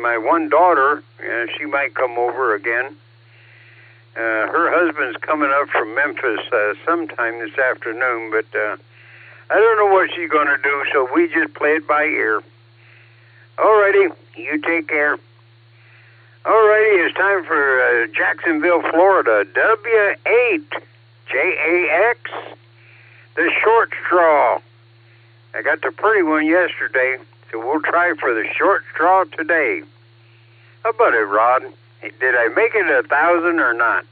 my one daughter, she might come over again. Her husband's coming up from Memphis sometime this afternoon, but I don't know what she's going to do, so we just play it by ear. Alrighty, you take care. Alrighty, it's time for Jacksonville, Florida, W8, JAX, the short straw. I got the pretty one yesterday, so we'll try for the short straw today. How about it, Rod? Did I make it 1,000 or not?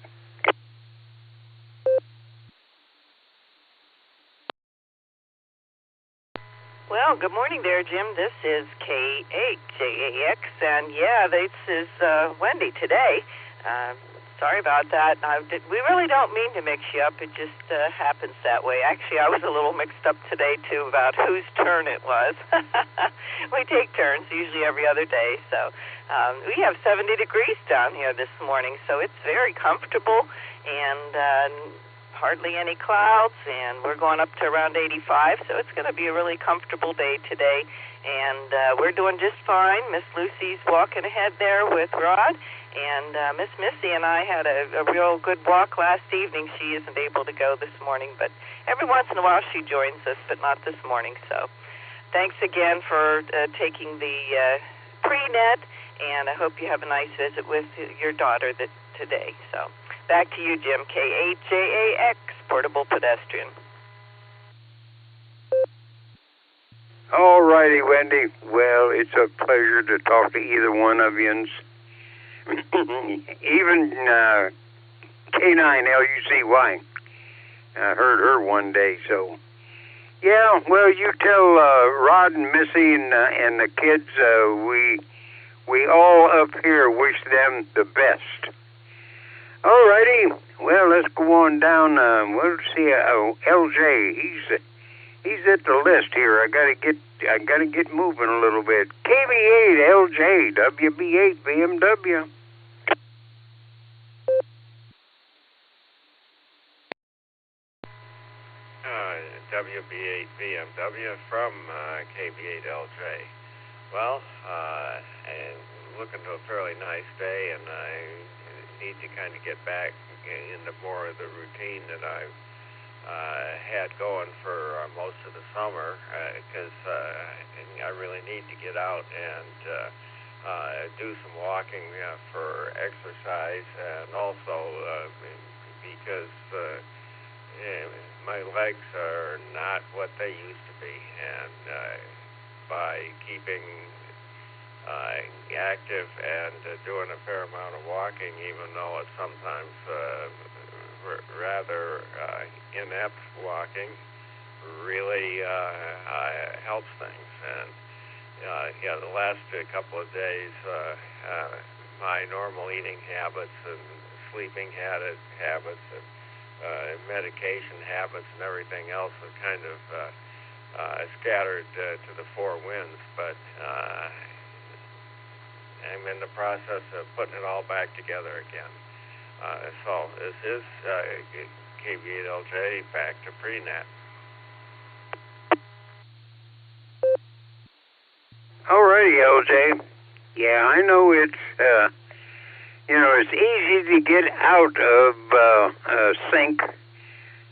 Well, good morning there, Jim. This is K8JAX, and yeah, this is Wendy today. Sorry about that. We really don't mean to mix you up. It just happens that way. Actually, I was a little mixed up today, too, about whose turn it was. We take turns, usually every other day. So we have 70 degrees down here this morning, so it's very comfortable and hardly any clouds, and we're going up to around 85, so it's going to be a really comfortable day today. And we're doing just fine. Miss Lucy's walking ahead there with Rod. And Miss Missy and I had a real good walk last evening. She isn't able to go this morning, but every once in a while she joins us, but not this morning. So thanks again for taking the pre-net, and I hope you have a nice visit with your daughter today. So back to you, Jim. K8JAX, Portable Pedestrian. All righty, Wendy. Well, it's a pleasure to talk to either one of yous. Even K9LUCY. I heard her one day, so. Yeah, well, you tell Rod and Missy and the kids we all up here wish them the best. All righty. Well, let's go on down. We'll see LJ. He's at the list here. I gotta get moving a little bit. KB8 LJ WB8 BMW. WB8 BMW from KB8 LJ. Well, I'm looking to a fairly nice day, and I need to kind of get back into more of the routine that I've had going for most of the summer, because I really need to get out and do some walking for exercise, and also because my legs are not what they used to be, and by keeping active and doing a fair amount of walking, even though it's sometimes rather inept walking, really helps things. And the last couple of days, my normal eating habits and sleeping habits and medication habits and everything else have kind of scattered to the four winds, but I'm in the process of putting it all back together again. So this is KB8LJ back to pre-net. Alrighty, LJ. Yeah, I know it's it's easy to get out of sync,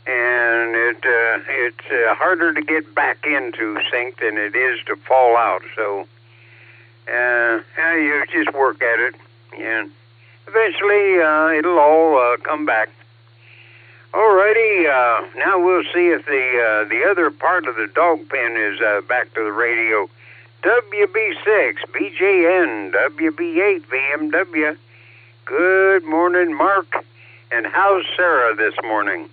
and it's harder to get back into sync than it is to fall out. So you just work at it, and eventually it'll all come back. Alrighty, now we'll see if the other part of the dog pen is back to the radio. WB6, BJN, WB8, BMW. Good morning, Mark. And how's Sarah this morning?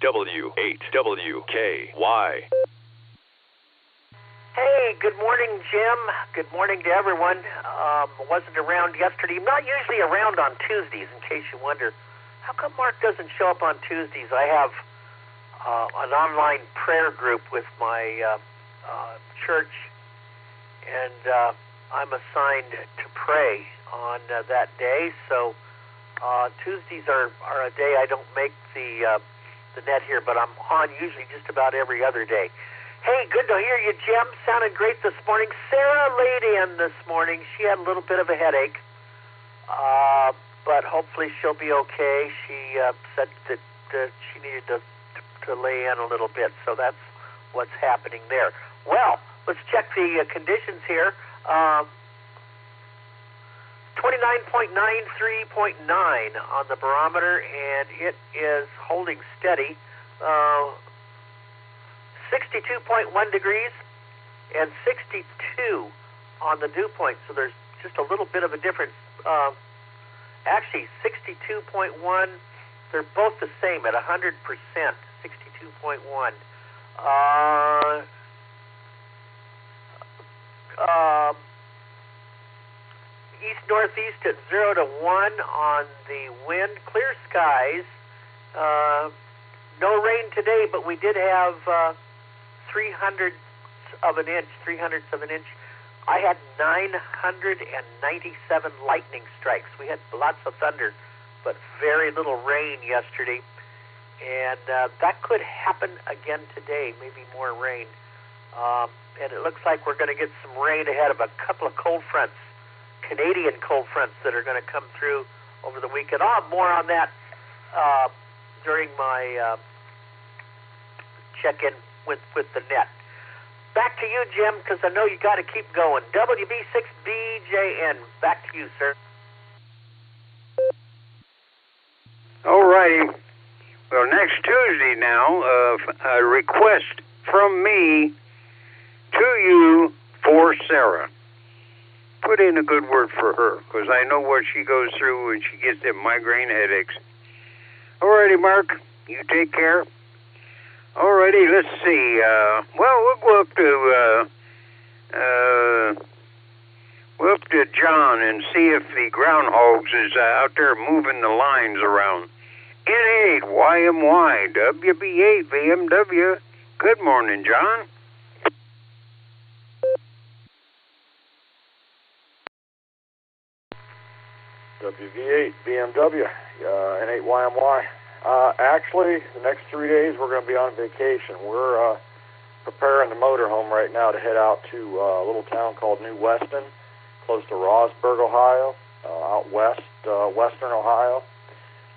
W8WKY. Hey, good morning, Jim. Good morning to everyone. Wasn't around yesterday. I'm not usually around on Tuesdays, in case you wonder. How come Mark doesn't show up on Tuesdays? I have an online prayer group with my church, and I'm assigned to pray on that day. So Tuesdays are a day I don't make the net here, but I'm on usually just about every other day. Hey, good to hear you, Jim. Sounded great this morning. Sarah laid in this morning. She had a little bit of a headache, but hopefully she'll be okay. She said that she needed to lay in a little bit, so that's what's happening there. Well, let's check the conditions here. 29.93.9 on the barometer, and it is holding steady. 62.1 degrees and 62 on the dew point, so there's just a little bit of a difference. Actually, 62.1, they're both the same at 100%, 62.1. East-northeast at 0 to 1 on the wind. Clear skies. No rain today, but we did have 300ths of an inch. I had 997 lightning strikes. We had lots of thunder, but very little rain yesterday. And that could happen again today, maybe more rain. And it looks like we're going to get some rain ahead of a couple of cold fronts, Canadian cold fronts that are going to come through over the weekend. I'll have more on that during my check-in with the net. Back to you, Jim, because I know you got to keep going. WB6BJN, back to you, sir. All righty. Well, next Tuesday now, a request from me to you for Sarah. Put in a good word for her, because I know what she goes through when she gets them migraine headaches. All righty, Mark, you take care. All righty, let's see. We'll go up to John and see if the groundhogs is out there moving the lines around. N8, YMY, WB8, VMW. Good morning, John. WV8, BMW, N8YMY. Actually, the next 3 days we're going to be on vacation. We're preparing the motorhome right now to head out to a little town called New Weston, close to Rossburg, Ohio, out west, western Ohio,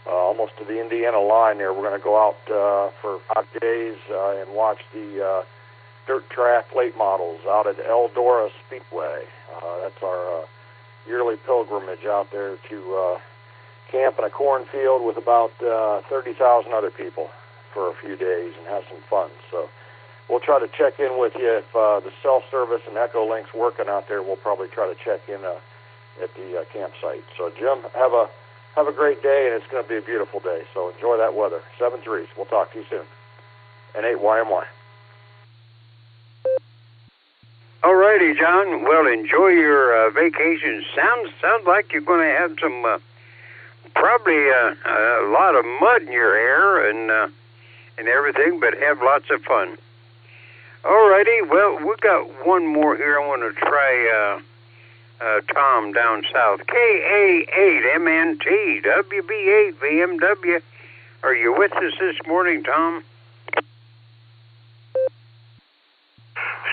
almost to the Indiana line there. We're going to go out for 5 days and watch the dirt track late models out at Eldora Speedway. That's our yearly pilgrimage out there to camp in a cornfield with about 30,000 other people for a few days and have some fun. So we'll try to check in with you if the self-service and EchoLink's working out there. We'll probably try to check in at the campsite. So Jim, have a great day, and it's going to be a beautiful day. So enjoy that weather. 7-3. We'll talk to you soon. N8YMY. All righty, John. Well, enjoy your vacation. Sounds like you're going to have some probably a lot of mud in your hair and everything, but have lots of fun. All righty. Well, we got one more here. I want to try Tom down south. KA8MNT WB8 VMW. Are you with us this morning, Tom?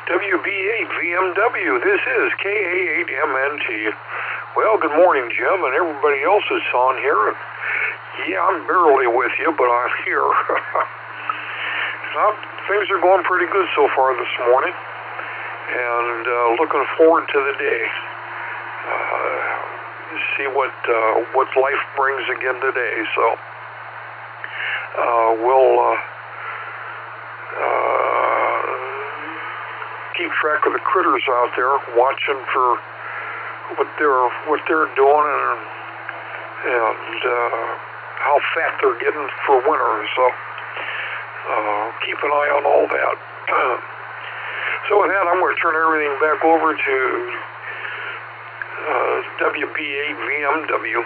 WB8 VMW, this is KA8MNT. Well, good morning, Jim, and everybody else that's on here. Yeah, I'm barely with you, but I'm here. Things are going pretty good so far this morning, and looking forward to the day. See what life brings again today. So we'll keep track of the critters out there, watching for what they're doing and how fat they're getting for winter. So keep an eye on all that. So with that, I'm going to turn everything back over to WB8 VMW.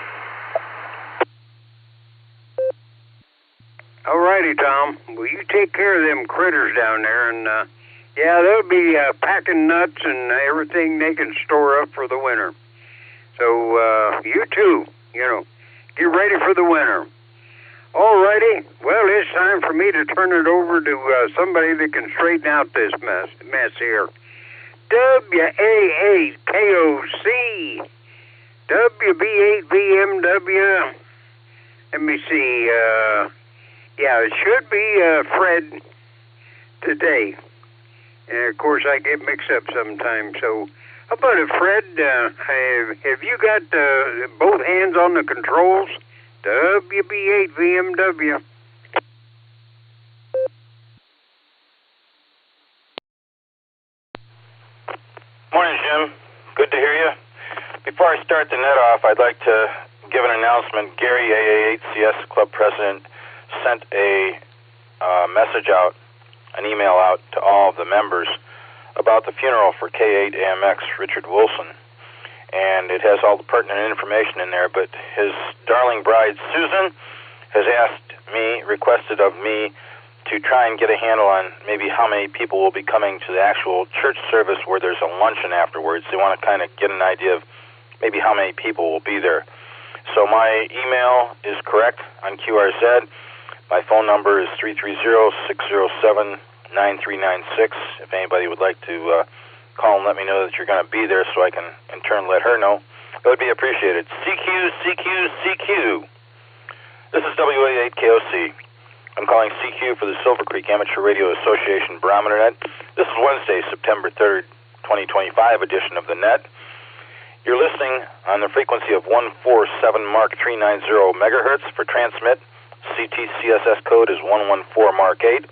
All righty, Tom. Well, you take care of them critters down there, and yeah, they'll be packing nuts and everything they can store up for the winter. So you too, get ready for the winter. Alrighty. Well, it's time for me to turn it over to somebody that can straighten out this mess here. WA8KOC, WB8VMW. Let me see. Yeah, it should be Fred today. And of course, I get mixed up sometimes. So, how about it, Fred? Have you got both hands on the controls? WB8VMW. Morning, Jim. Good to hear you. Before I start the net off, I'd like to give an announcement. Gary, AA8CS Club President, sent a message out, an email out to all of the members about the funeral for K8AMX Richard Wilson. And it has all the pertinent information in there, but his darling bride, Susan, has requested of me to try and get a handle on maybe how many people will be coming to the actual church service where there's a luncheon afterwards. They want to kind of get an idea of maybe how many people will be there. So my email is correct on QRZ. My phone number is 330-607-9396. If anybody would like to call and let me know that you're going to be there so I can, in turn, let her know, it would be appreciated. CQ. This is WA8KOC. I'm calling CQ for the Silvercreek Amateur Radio Association Barometer Net. This is Wednesday, September 3rd, 2025 edition of the net. You're listening on the frequency of 147 Mark 390 megahertz for transmit. CTCSS code is 114 Mark 8.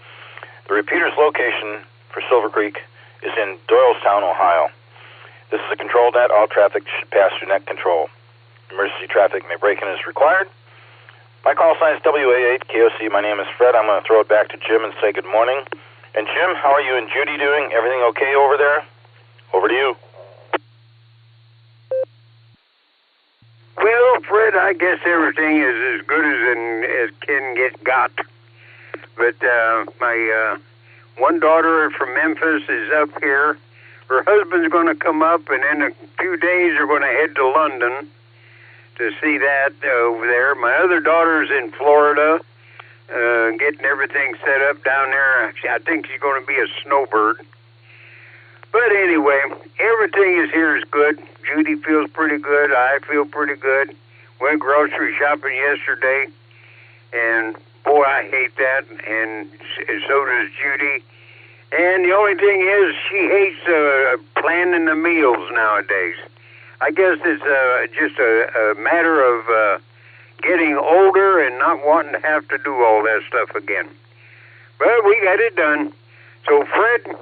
The repeater's location for Silvercreek is in Doylestown, Ohio. This is a controlled net. All traffic should pass through net control. Emergency traffic may break in as required. My call sign is WA8KOC. My name is Fred. I'm going to throw it back to Jim and say good morning. And Jim, how are you and Judy doing? Everything okay over there? Over to you. Well, Fred, I guess everything is as good as can get got. But my one daughter from Memphis is up here. Her husband's going to come up, and in a few days they're going to head to London to see that over there. My other daughter's in Florida, getting everything set up down there. I think she's going to be a snowbird. But anyway, everything is here is good. Judy feels pretty good. I feel pretty good. Went grocery shopping yesterday, and boy, I hate that, and so does Judy. And the only thing is, she hates planning the meals nowadays. I guess it's just a matter of getting older and not wanting to have to do all that stuff again. But we got it done. So, Fred,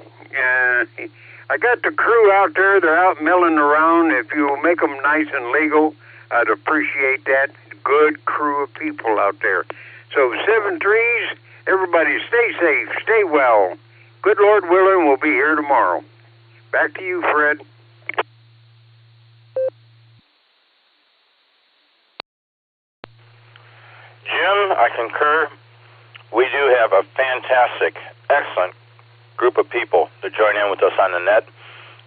I got the crew out there. They're out milling around. If you'll make them nice and legal, I'd appreciate that. Good crew of people out there. So 7-3s, everybody stay safe, stay well. Good Lord willing, we'll be here tomorrow. Back to you, Fred. Jim, I concur. We do have a fantastic, excellent group of people to join in with us on the net.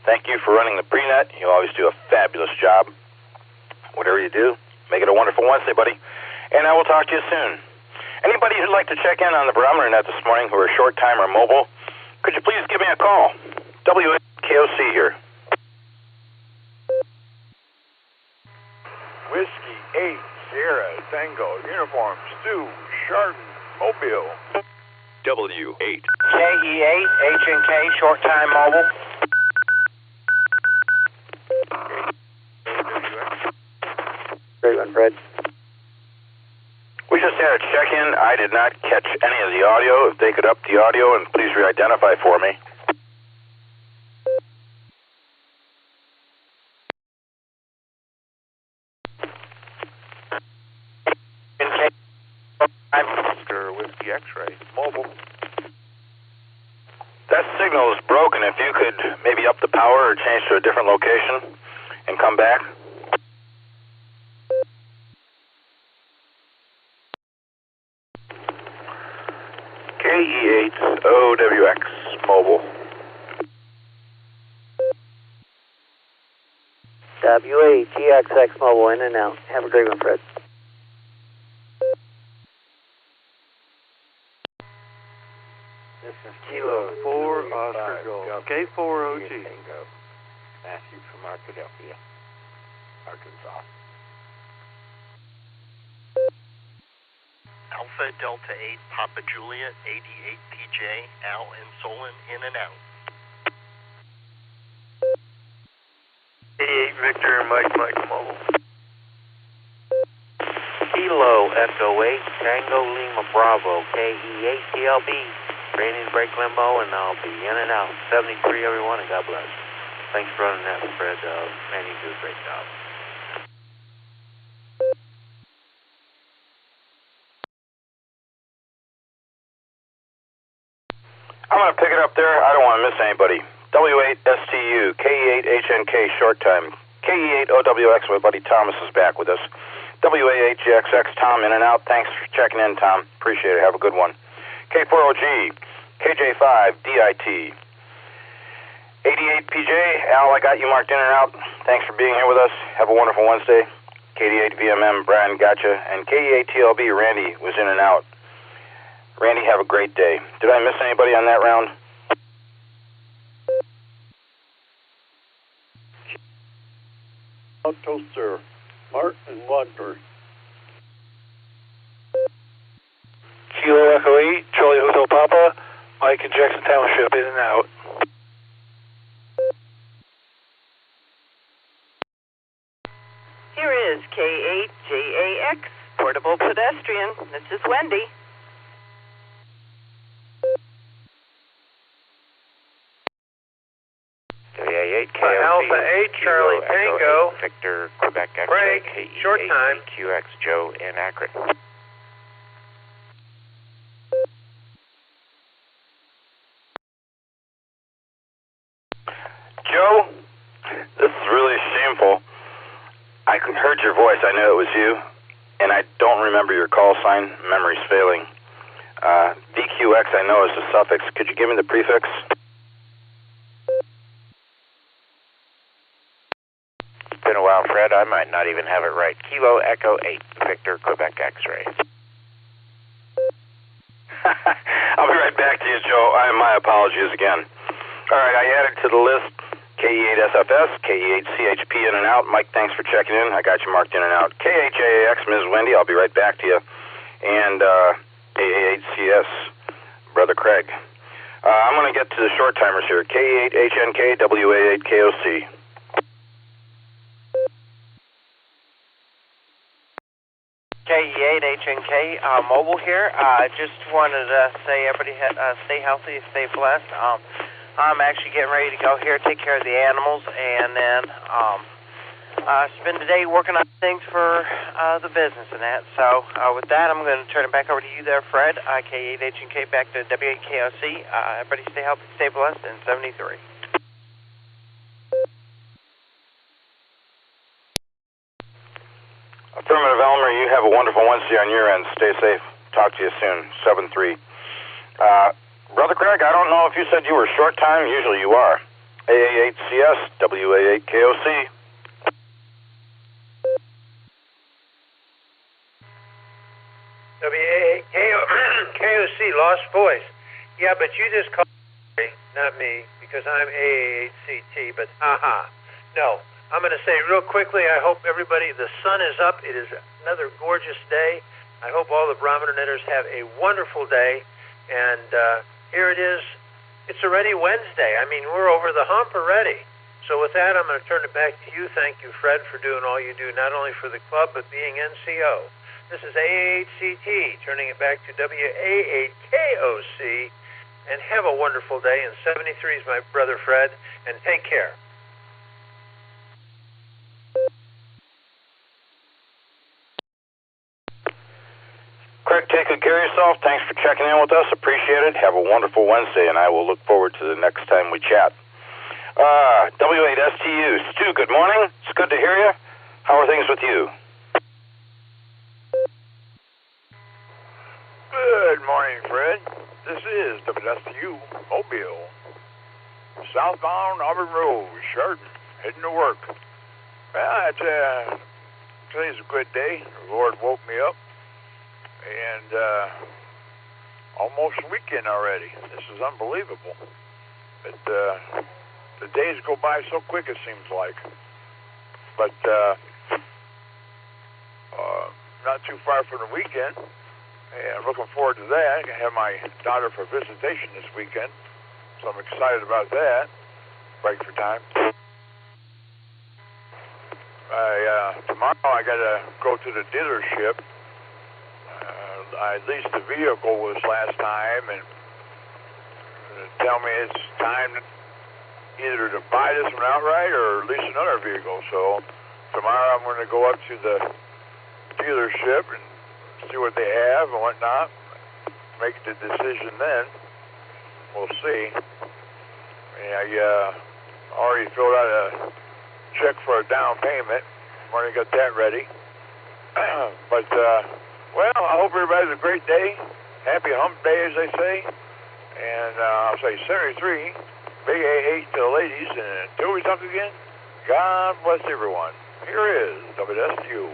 Thank you for running the pre-net. You always do a fabulous job. Whatever you do, make it a wonderful Wednesday, buddy. And I will talk to you soon. Anybody who'd like to check in on the Barometer Net this morning who are short-time or mobile, could you please give me a call? WKOC here. Whiskey 8 Sierra Tango Uniform Stu Chardon Mobile. W8. KE8 H&K short-time mobile. Great one, Fred. We just had a check-in. I did not catch any of the audio. If they could up the audio and please re-identify for me. Oscar Whiskey X-Ray Mobile. That signal is broken. If you could maybe up the power or change to a different location and come back. KE8 OWX Mobile. WA-GXX mobile in and out. Have a great one, Fred. Kilo 4 Oscar Golf. K4OG. Matthew from Arkadelphia, Arkansas. Alpha Delta 8 Papa Juliet 88 PJ Al and Solon in and out. 88 Victor and Mike Mobile. Kilo Echo 8 Tango Lima Bravo KE8 TLB. Randy's break limbo, and I'll be in and out. 73 everyone, and God bless. Thanks for running that, Fred. Randy did a great job. I'm going to pick it up there. I don't want to miss anybody. W8STU, KE8HNK short time. KE8OWX, my buddy Thomas is back with us. WA8GXX, Tom, in and out. Thanks for checking in, Tom. Appreciate it. Have a good one. K4OG, KJ5, DIT. 88 PJ, Al, I got you marked in and out. Thanks for being here with us. Have a wonderful Wednesday. KD8 VMM, Brian, gotcha. And KE8 TLB, Randy was in and out. Randy, have a great day. Did I miss anybody on that round? Toaster, Martin Watford. Kilo Echo 8, Charlie Hotel Papa, Mike and Jackson Township, in and out. Here is K8JAX, Portable Pedestrian. This is Wendy. Alpha 8 Charlie Tango. Victor, Quebec X-ray, Break, short time. QX Joe in Akron. Joe, this is really shameful. I heard your voice. I knew it was you, and I don't remember your call sign. Memory's failing. VQX I know is the suffix. Could you give me the prefix? It's been a while, Fred. I might not even have it right. Kilo Echo 8, Victor, Quebec X-ray. I'll be right back to you, Joe. My apologies again. All right, I added to the list KE8SFS, KE8CHP in and out. Mike, thanks for checking in. I got you marked in and out. KHAAX, Ms. Wendy, I'll be right back to you. And AA8CS, Brother Craig. I'm going to get to the short timers here. K8HNK, WA8KOC. KE8HNK Mobile here. I just wanted to say everybody stay healthy, stay blessed. I'm actually getting ready to go here, take care of the animals, and then spend the day working on things for the business and that. So with that, I'm going to turn it back over to you there, Fred. K8HNK back to W8KOC. Everybody stay healthy, stay blessed, and 73. Affirmative, Elmer. You have a wonderful Wednesday on your end. Stay safe. Talk to you soon. 7-3. Brother Craig, I don't know if you said you were short time. Usually you are. AA8CS, WA8KOC. WA8KOC, lost voice. Yeah, but you just called me, not me, because I'm AA8CT, but no. I'm going to say real quickly, I hope everybody, the sun is up. It is another gorgeous day. I hope all the Barometer Netters have a wonderful day. And here it is. It's already Wednesday. I mean, we're over the hump already. So with that, I'm going to turn it back to you. Thank you, Fred, for doing all you do, not only for the club, but being NCO. This is AA8CT, turning it back to WA8KOC. And have a wonderful day. And 73 is my brother, Fred. And take care. Craig, take good care of yourself. Thanks for checking in with us. Appreciate it. Have a wonderful Wednesday, and I will look forward to the next time we chat. W8STU. Stu, good morning. It's good to hear you. How are things with you? Good morning, Fred. This is WSTU Mobile. Southbound Auburn Road, Chardon, heading to work. Well, today's a good day. The Lord woke me up. And Almost weekend already. This is unbelievable. The days go by so quick, it seems like. But not too far from the weekend, and I'm looking forward to that. I'm going to have my daughter for visitation this weekend, so I'm excited about that. Break for time. Tomorrow I got to go to the dealership. I leased the vehicle this last time, and tell me it's time either to buy this one outright or lease another vehicle. So tomorrow I'm going to go up to the dealership and see what they have and whatnot. Make the decision then. We'll see. I already filled out a check for a down payment. I've already got that ready. But, well, I hope everybody has a great day. Happy hump day, as they say. And I'll say 73, big A8 to the ladies. And until we talk again, God bless everyone. Here is WSU.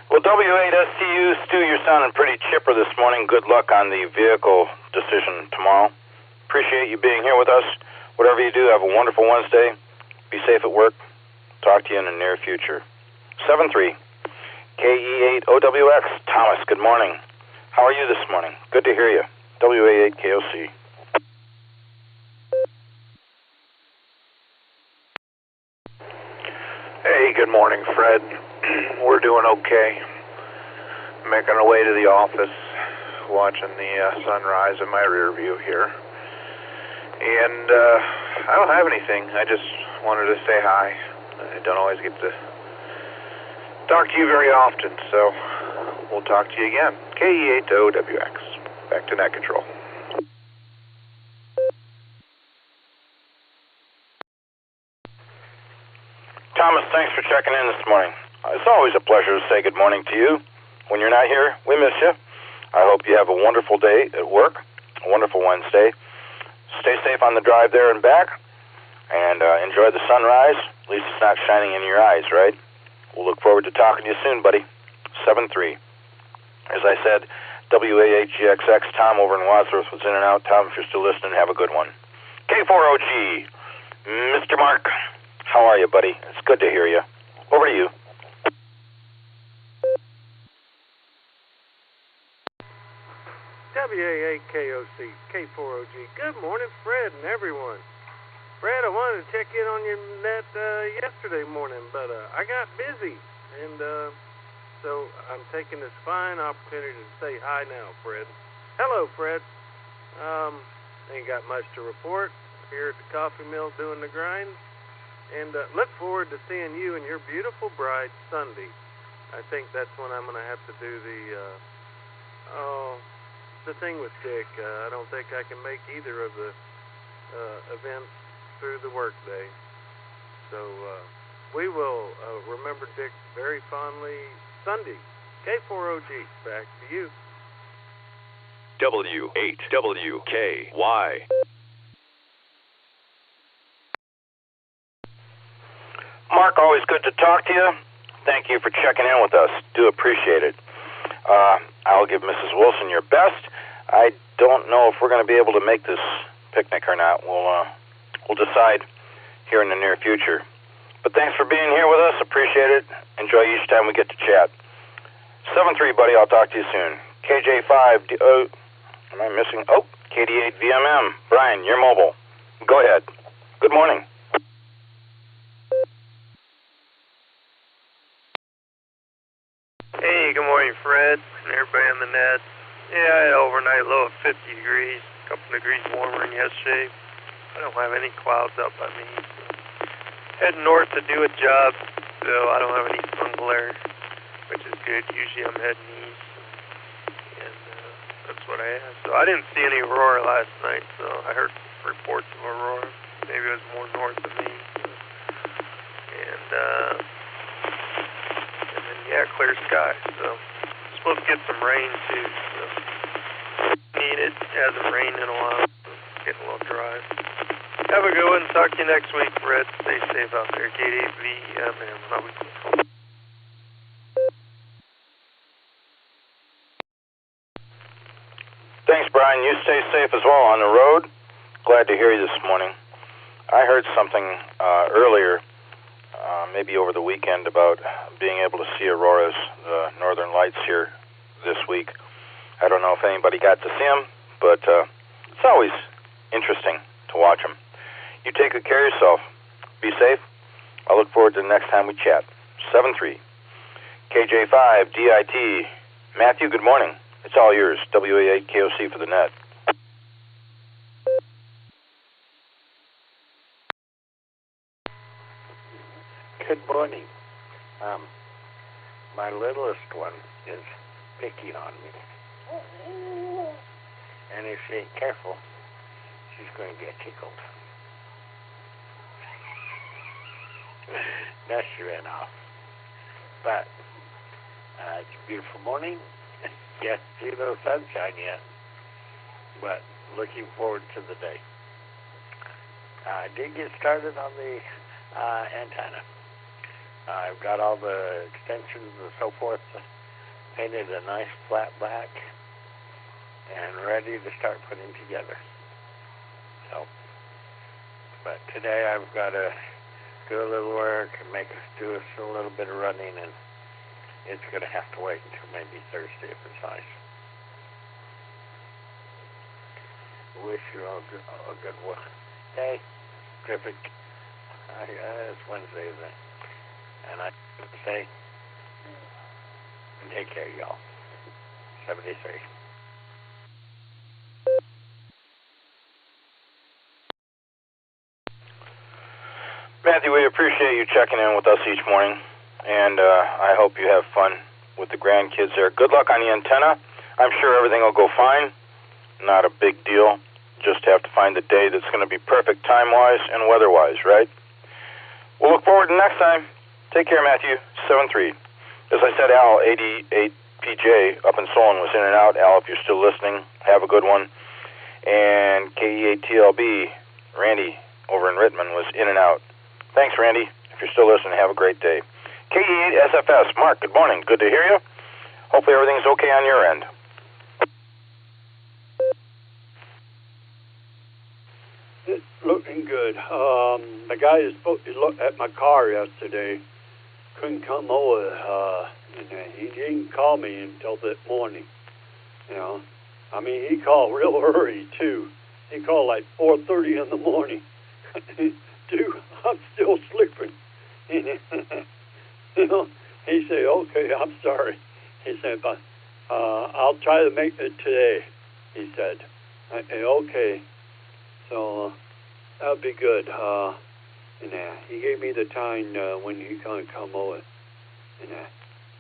Well, W8STU, Stu, you're sounding pretty chipper this morning. Good luck on the vehicle decision tomorrow. Appreciate you being here with us. Whatever you do, have a wonderful Wednesday. Be safe at work. Talk to you in the near future. 73 KE8OWX. Thomas, good morning. How are you this morning? Good to hear you. WA8KOC. Hey, good morning, Fred. We're doing okay. Making our way to the office, watching the sunrise in my rear view here. And I don't have anything. I just wanted to say hi. I don't always get to talk to you very often, so we'll talk to you again. KE8OWX. Back to net control. Thomas, thanks for checking in this morning. It's always a pleasure to say good morning to you. When you're not here, we miss you. I hope you have a wonderful day at work, a wonderful Wednesday. Stay safe on the drive there and back, and enjoy the sunrise. At least it's not shining in your eyes, right? We'll look forward to talking to you soon, buddy. 7-3. As I said, WA8GXX, Tom over in Wadsworth was in and out. Tom, if you're still listening, have a good one. K4OG, Mr. Mark, how are you, buddy? It's good to hear you. Over to you. WA8KOC, K4OG. Good morning, Fred and everyone. Fred, I wanted to check in on your net yesterday morning, but I got busy, and so I'm taking this fine opportunity to say hi now, Fred. Hello, Fred. Ain't got much to report. Here at the coffee mill doing the grind, and look forward to seeing you and your beautiful bride Sunday. I think that's when I'm going to have to do the thing with Dick. I don't think I can make either of the events through the workday. So we will remember Dick very fondly Sunday. K4OG, back to you. W8WKY. Mark, always good to talk to you. Thank you for checking in with us. Do appreciate it. I'll give Mrs. Wilson your best. I don't know if we're going to be able to make this picnic or not. We'll decide here in the near future. But thanks for being here with us. Appreciate it. Enjoy each time we get to chat. 7-3, buddy. I'll talk to you soon. KJ5. Am I missing? Oh, KD8 VMM. Brian, you're mobile. Go ahead. Good morning. Hey, good morning, Fred, and everybody on the net. Yeah, I had an overnight low of 50 degrees, a couple degrees warmer than yesterday. I don't have any clouds up by me. Heading north to do a job, so I don't have any sun glare, which is good. Usually I'm heading east, and that's what I had. So I didn't see any aurora last night, so I heard reports of aurora. Maybe it was more north of me. And then, yeah, clear sky, so I'm supposed to get some rain, too, so need it. It hasn't rained in a while, so it's getting a little dry. Have a good one. Talk to you next week, Fred. Stay safe out there. K8VMM. stay safe as well on the road. Glad to hear you this morning. I heard something earlier, maybe over the weekend, about being able to see auroras, the northern lights here this week. I don't know if anybody got to see them, but it's always interesting to watch them. You take good care of yourself. Be safe. I look forward to the next time we chat. 7-3. KJ5 DIT. Matthew, good morning. It's all yours. WA8 KOC for the net. Good morning. My littlest one is picking on me. And if she ain't careful, she's going to get tickled. Now she ran off. But it's a beautiful morning. Yes, see no sunshine yet. But looking forward to the day. I did get started on the antenna. I've got all the extensions and so forth, painted a nice flat black, and ready to start putting together. So, but today I've got to do a little work and do a little bit of running, and it's going to have to wait until maybe Thursday if it's nice. Wish you all a good day. Terrific. It's Wednesday, isn't it? And I say, take care, y'all. 73. Matthew, we appreciate you checking in with us each morning, and I hope you have fun with the grandkids there. Good luck on the antenna. I'm sure everything will go fine. Not a big deal. Just have to find the day that's going to be perfect time-wise and weather-wise, right? We'll look forward to next time. Take care, Matthew. 7-3. As I said, Al, 88PJ up in Solon was in and out. Al, if you're still listening, have a good one. And KE8TLB, Randy over in Rittman, was in and out. Thanks, Randy. If you're still listening, have a great day. KE8SFS, Mark, good morning. Good to hear you. Hopefully everything's okay on your end. It's looking good. The guy that spoke to look at my car yesterday couldn't come over, and he didn't call me until that morning. You know, I mean, he called real early too. He called like 4:30 in the morning. Dude, I'm still sleeping. You know, he said, "Okay, I'm sorry." He said, "But I'll try to make it today." He said, I said, "Okay." So that'll be good. And he gave me the time when he gonna come over. And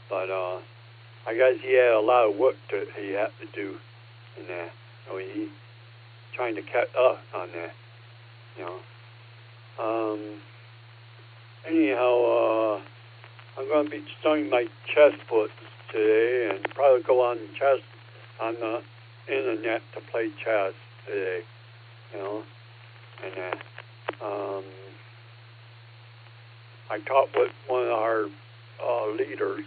but I guess he had a lot of work he had to do. And so he trying to catch up on that. You know. Anyhow, I'm gonna be starting my chess books today, and probably go on the internet to play chess today. You know, and I talked with one of our leaders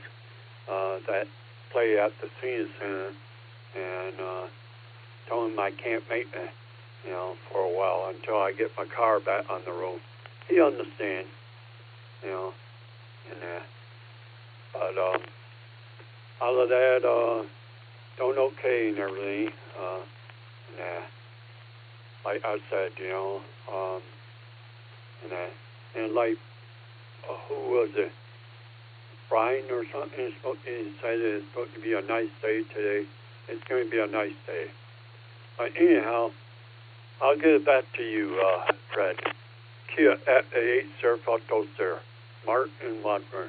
that play at the senior center, and told him I can't make it, you know, for a while until I get my car back on the road. He understands, you know, and but other than that, doing okay and everything, like I said, you know, and like, who was it? Brian or something? He said it's supposed to be a nice day today. It's going to be a nice day. But anyhow, I'll get it back to you, Fred. Kia at the 8 Surf Auto Sir. Mark and Montgomery.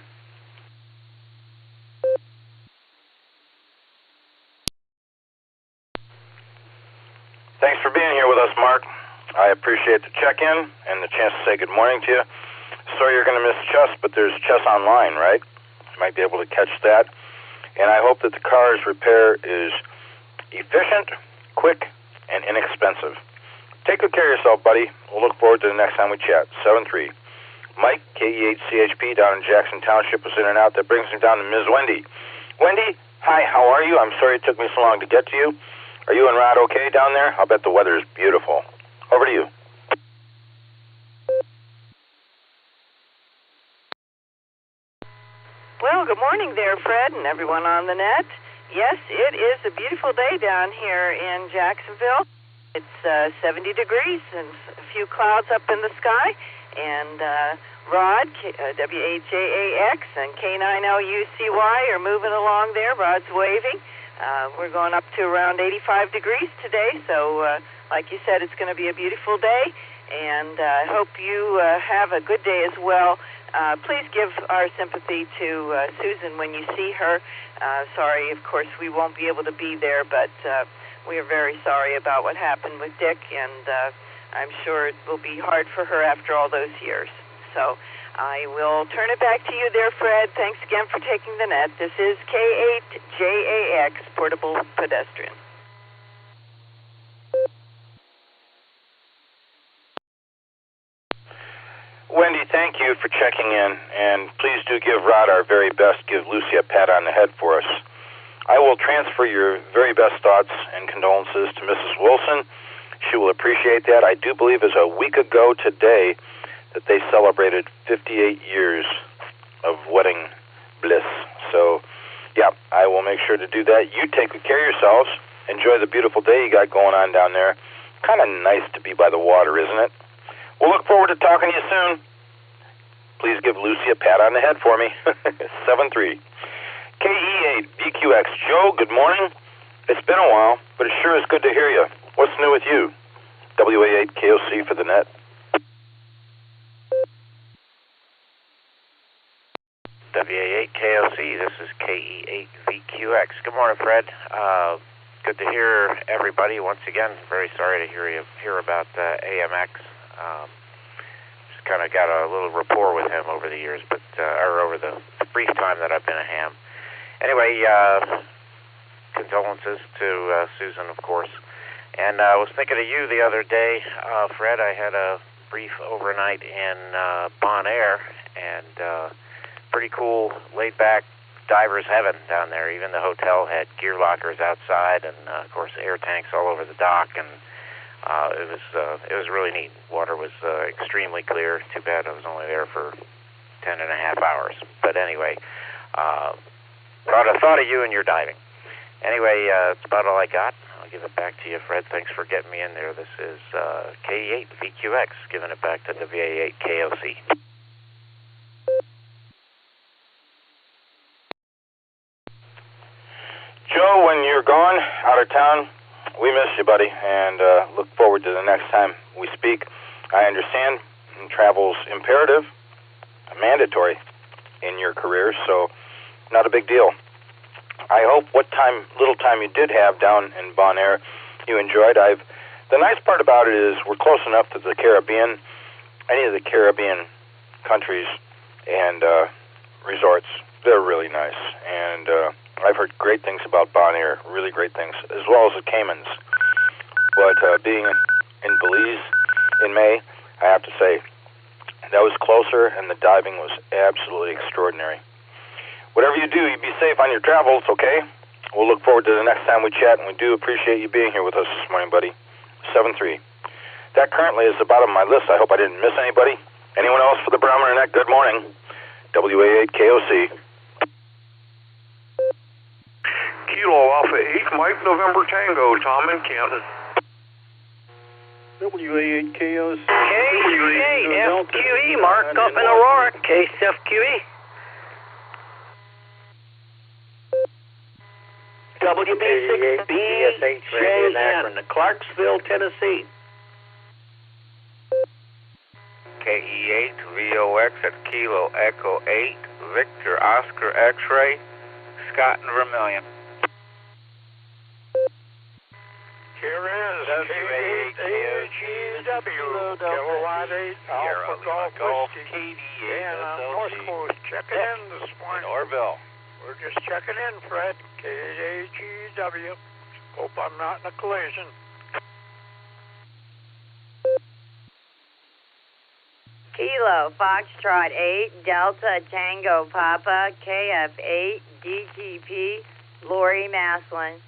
Thanks for being here with us, Mark. I appreciate the check-in and the chance to say good morning to you. Sorry you're going to miss chess, but there's chess online, right? You might be able to catch that. And I hope that the car's repair is efficient, quick, and inexpensive. Take good care of yourself, buddy. We'll look forward to the next time we chat. 7-3. Mike, KE8CHP, down in Jackson Township, was in and out. That brings me down to Ms. Wendy. Wendy, hi, how are you? I'm sorry it took me so long to get to you. Are you and Rod okay down there? I'll bet the weather is beautiful. Over to you. Well, good morning there, Fred, and everyone on the net. Yes, it is a beautiful day down here in Jacksonville. It's 70 degrees and a few clouds up in the sky. And Rod, WAJAX, and K9LUCY are moving along there. Rod's waving. We're going up to around 85 degrees today. So, like you said, it's going to be a beautiful day. And I hope you have a good day as well. Please give our sympathy to Susan when you see her. Sorry, of course, we won't be able to be there, but we are very sorry about what happened with Dick, and I'm sure it will be hard for her after all those years. So I will turn it back to you there, Fred. Thanks again for taking the net. This is K8JAX, Portable Pedestrian. Wendy, thank you for checking in, and please do give Rod our very best. Give Lucy a pat on the head for us. I will transfer your very best thoughts and condolences to Mrs. Wilson. She will appreciate that. I do believe it was a week ago today that they celebrated 58 years of wedding bliss. So, yeah, I will make sure to do that. You take good care of yourselves. Enjoy the beautiful day you got going on down there. Kind of nice to be by the water, isn't it? We'll look forward to talking to you soon. Please give Lucy a pat on the head for me. 7-3. KE8VQX. Joe, good morning. It's been a while, but it sure is good to hear you. What's new with you? WA8KOC for the net. WA8KOC, this is KE8VQX. Good morning, Fred. Good to hear everybody once again. Very sorry to hear about AMX. Just kind of got a little rapport with him over the years, but or over the brief time that I've been a ham. Anyway, condolences to Susan, of course. And I was thinking of you the other day, Fred. I had a brief overnight in Bonaire, and pretty cool, laid-back diver's heaven down there. Even the hotel had gear lockers outside, and of course air tanks all over the dock, and it was really neat. Water was extremely clear. Too bad I was only there for 10 and a half hours. But anyway, thought of you and your diving. Anyway, that's about all I got. I'll give it back to you, Fred. Thanks for getting me in there. This is K8VQX, giving it back to the WA8KOC. Joe, when you're gone out of town, we miss you, buddy, and look forward to the next time we speak. I understand travel's imperative, mandatory in your career, so not a big deal. I hope little time you did have down in Bonaire, you enjoyed. The nice part about it is we're close enough to the Caribbean. Any of the Caribbean countries and resorts, they're really nice, and I've heard great things about Bonaire, really great things, as well as the Caymans. But being in Belize in May, I have to say, that was closer, and the diving was absolutely extraordinary. Whatever you do, you be safe on your travels, okay? We'll look forward to the next time we chat, and we do appreciate you being here with us this morning, buddy. 7-3. That currently is the bottom of my list. I hope I didn't miss anybody. Anyone else for the Barometer Net? Good morning. WA8KOC. Kilo Alpha 8, Mike November Tango, Tom in Canton. WA8KOC. KCFQE, Mark up in Aurora. KCFQE. WB6BJN, Clarksville, Tennessee. KE8VOX at Kilo Echo 8, Victor Oscar X-Ray, Scott and Vermilion. Here is KH8AGW, Kilo White 8, Alpha Golf Whiskey, and North Coast checking in this morning. Orville. We're just checking in, Fred. KHEW. Hope I'm not in a collision. Kilo Foxtrot 8, Delta Tango Papa, KF8, DTP, Lori Maslin.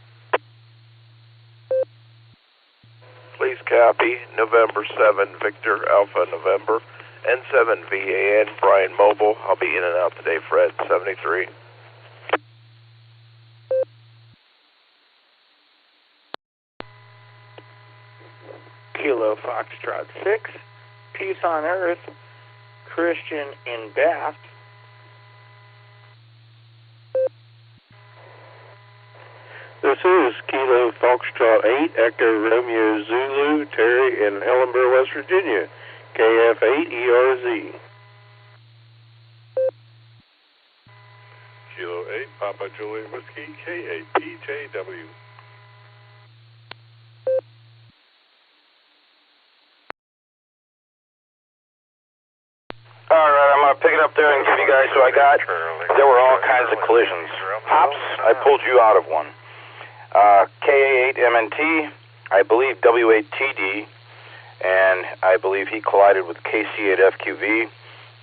copy. November 7, Victor Alpha November. N7 VAN, Brian Mobile. I'll be in and out today, Fred, 73. Kilo Foxtrot 6, Peace on Earth, Christian in Bath. This is Kilo Foxtrot 8, Echo Romeo Zulu, Terry in Ellenboro, West Virginia, KF8ERZ. Kilo 8, Papa Juliet Whiskey, K8PJW. Alright, I'm going to pick it up there and give you guys who I got. There were all kinds of collisions. Pops, I pulled you out of one. KA8MNT, I believe W8TD, and I believe he collided with KC8FQV.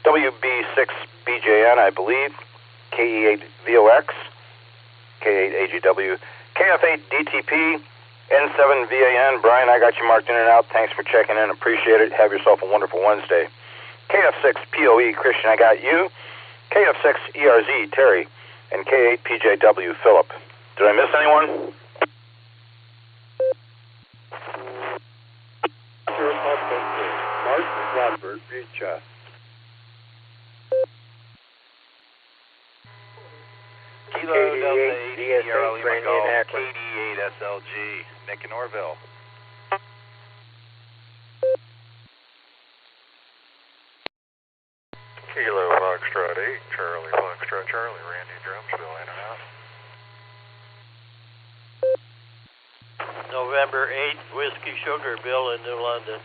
WB6BJN, I believe. KE8VOX, K8AGW, KF8DTP, N7VAN. Brian, I got you marked in and out. Thanks for checking in. Appreciate it. Have yourself a wonderful Wednesday. KF6POE, Christian, I got you. KF6ERZ, Terry, and K8PJW, Philip. Did I miss anyone? Mark Robert, Richa. Kilo Delta 8, Sierra Lima Golf, KD8 SLG, Nick in Orville. Kilo Foxtrot 8, Charlie Foxtrot Charlie, Randy Drumsville, in and out. November 8th, Whiskey Sugar, Bill in New London.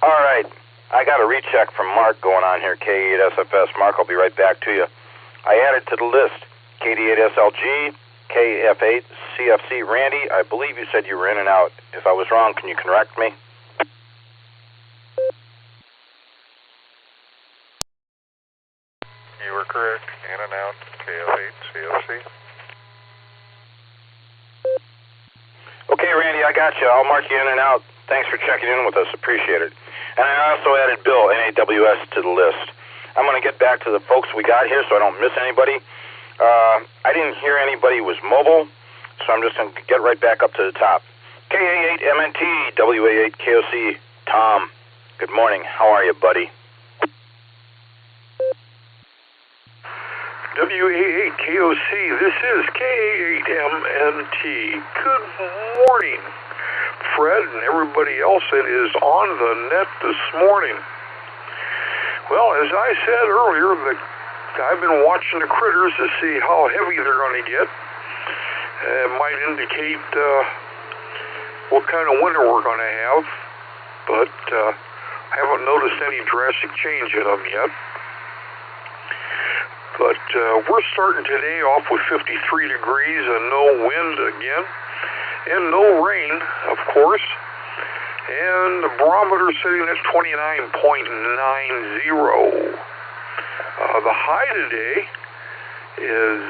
All right, I got a recheck from Mark going on here, K8SFS. Mark, I'll be right back to you. I added to the list KD8SLG, KF8CFC. Randy, I believe you said you were in and out. If I was wrong, can you correct me? You were correct, in and out, KF8 CFC. Okay, Randy, I got you. I'll mark you in and out. Thanks for checking in with us. Appreciate it. And I also added Bill, NAWS, to the list. I'm going to get back to the folks we got here so I don't miss anybody. I didn't hear anybody was mobile, so I'm just going to get right back up to the top. KA8MNT, WA8KOC, Tom. Good morning. How are you, buddy? WA8KOC, this is KA8MNT. Good morning, Fred and everybody else that is on the net this morning. Well, as I said earlier, I've been watching the critters to see how heavy they're going to get. It might indicate what kind of winter we're going to have, but I haven't noticed any drastic change in them yet. But we're starting today off with 53 degrees and no wind again, and no rain, of course. And the barometer sitting at 29.90. The high today is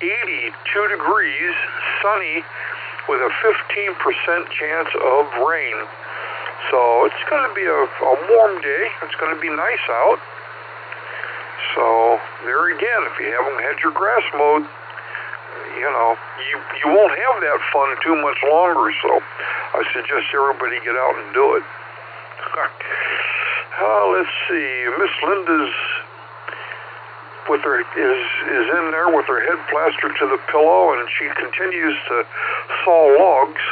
82 degrees, sunny, with a 15% chance of rain. So it's going to be a warm day. It's going to be nice out. So there again, if you haven't had your grass mowed, you know, you won't have that fun too much longer. So I suggest everybody get out and do it. Let's see, Miss Linda's with her is in there with her head plastered to the pillow, and she continues to saw logs.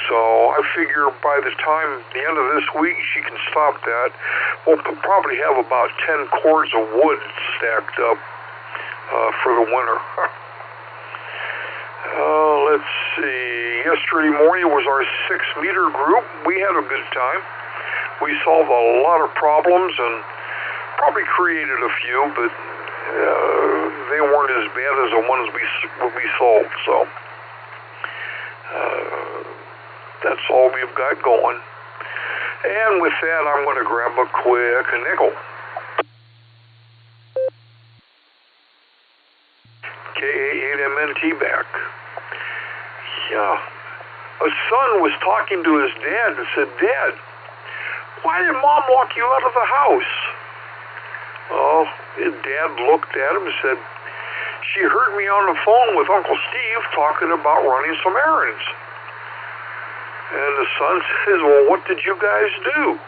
So I figure by the time the end of this week she can stop that. We'll probably have about 10 cords of wood stacked up for the winter. Let's see. Yesterday morning was our 6-meter group. We had a good time. We solved a lot of problems and probably created a few, but they weren't as bad as the ones we solved. So that's all we've got going. And with that, I'm going to grab a quick nickel. back. Yeah. A son was talking to his dad and said, Dad, why did Mom walk you out of the house? Oh, his dad looked at him and said, she heard me on the phone with Uncle Steve talking about running some errands. And the son says, well, what did you guys do?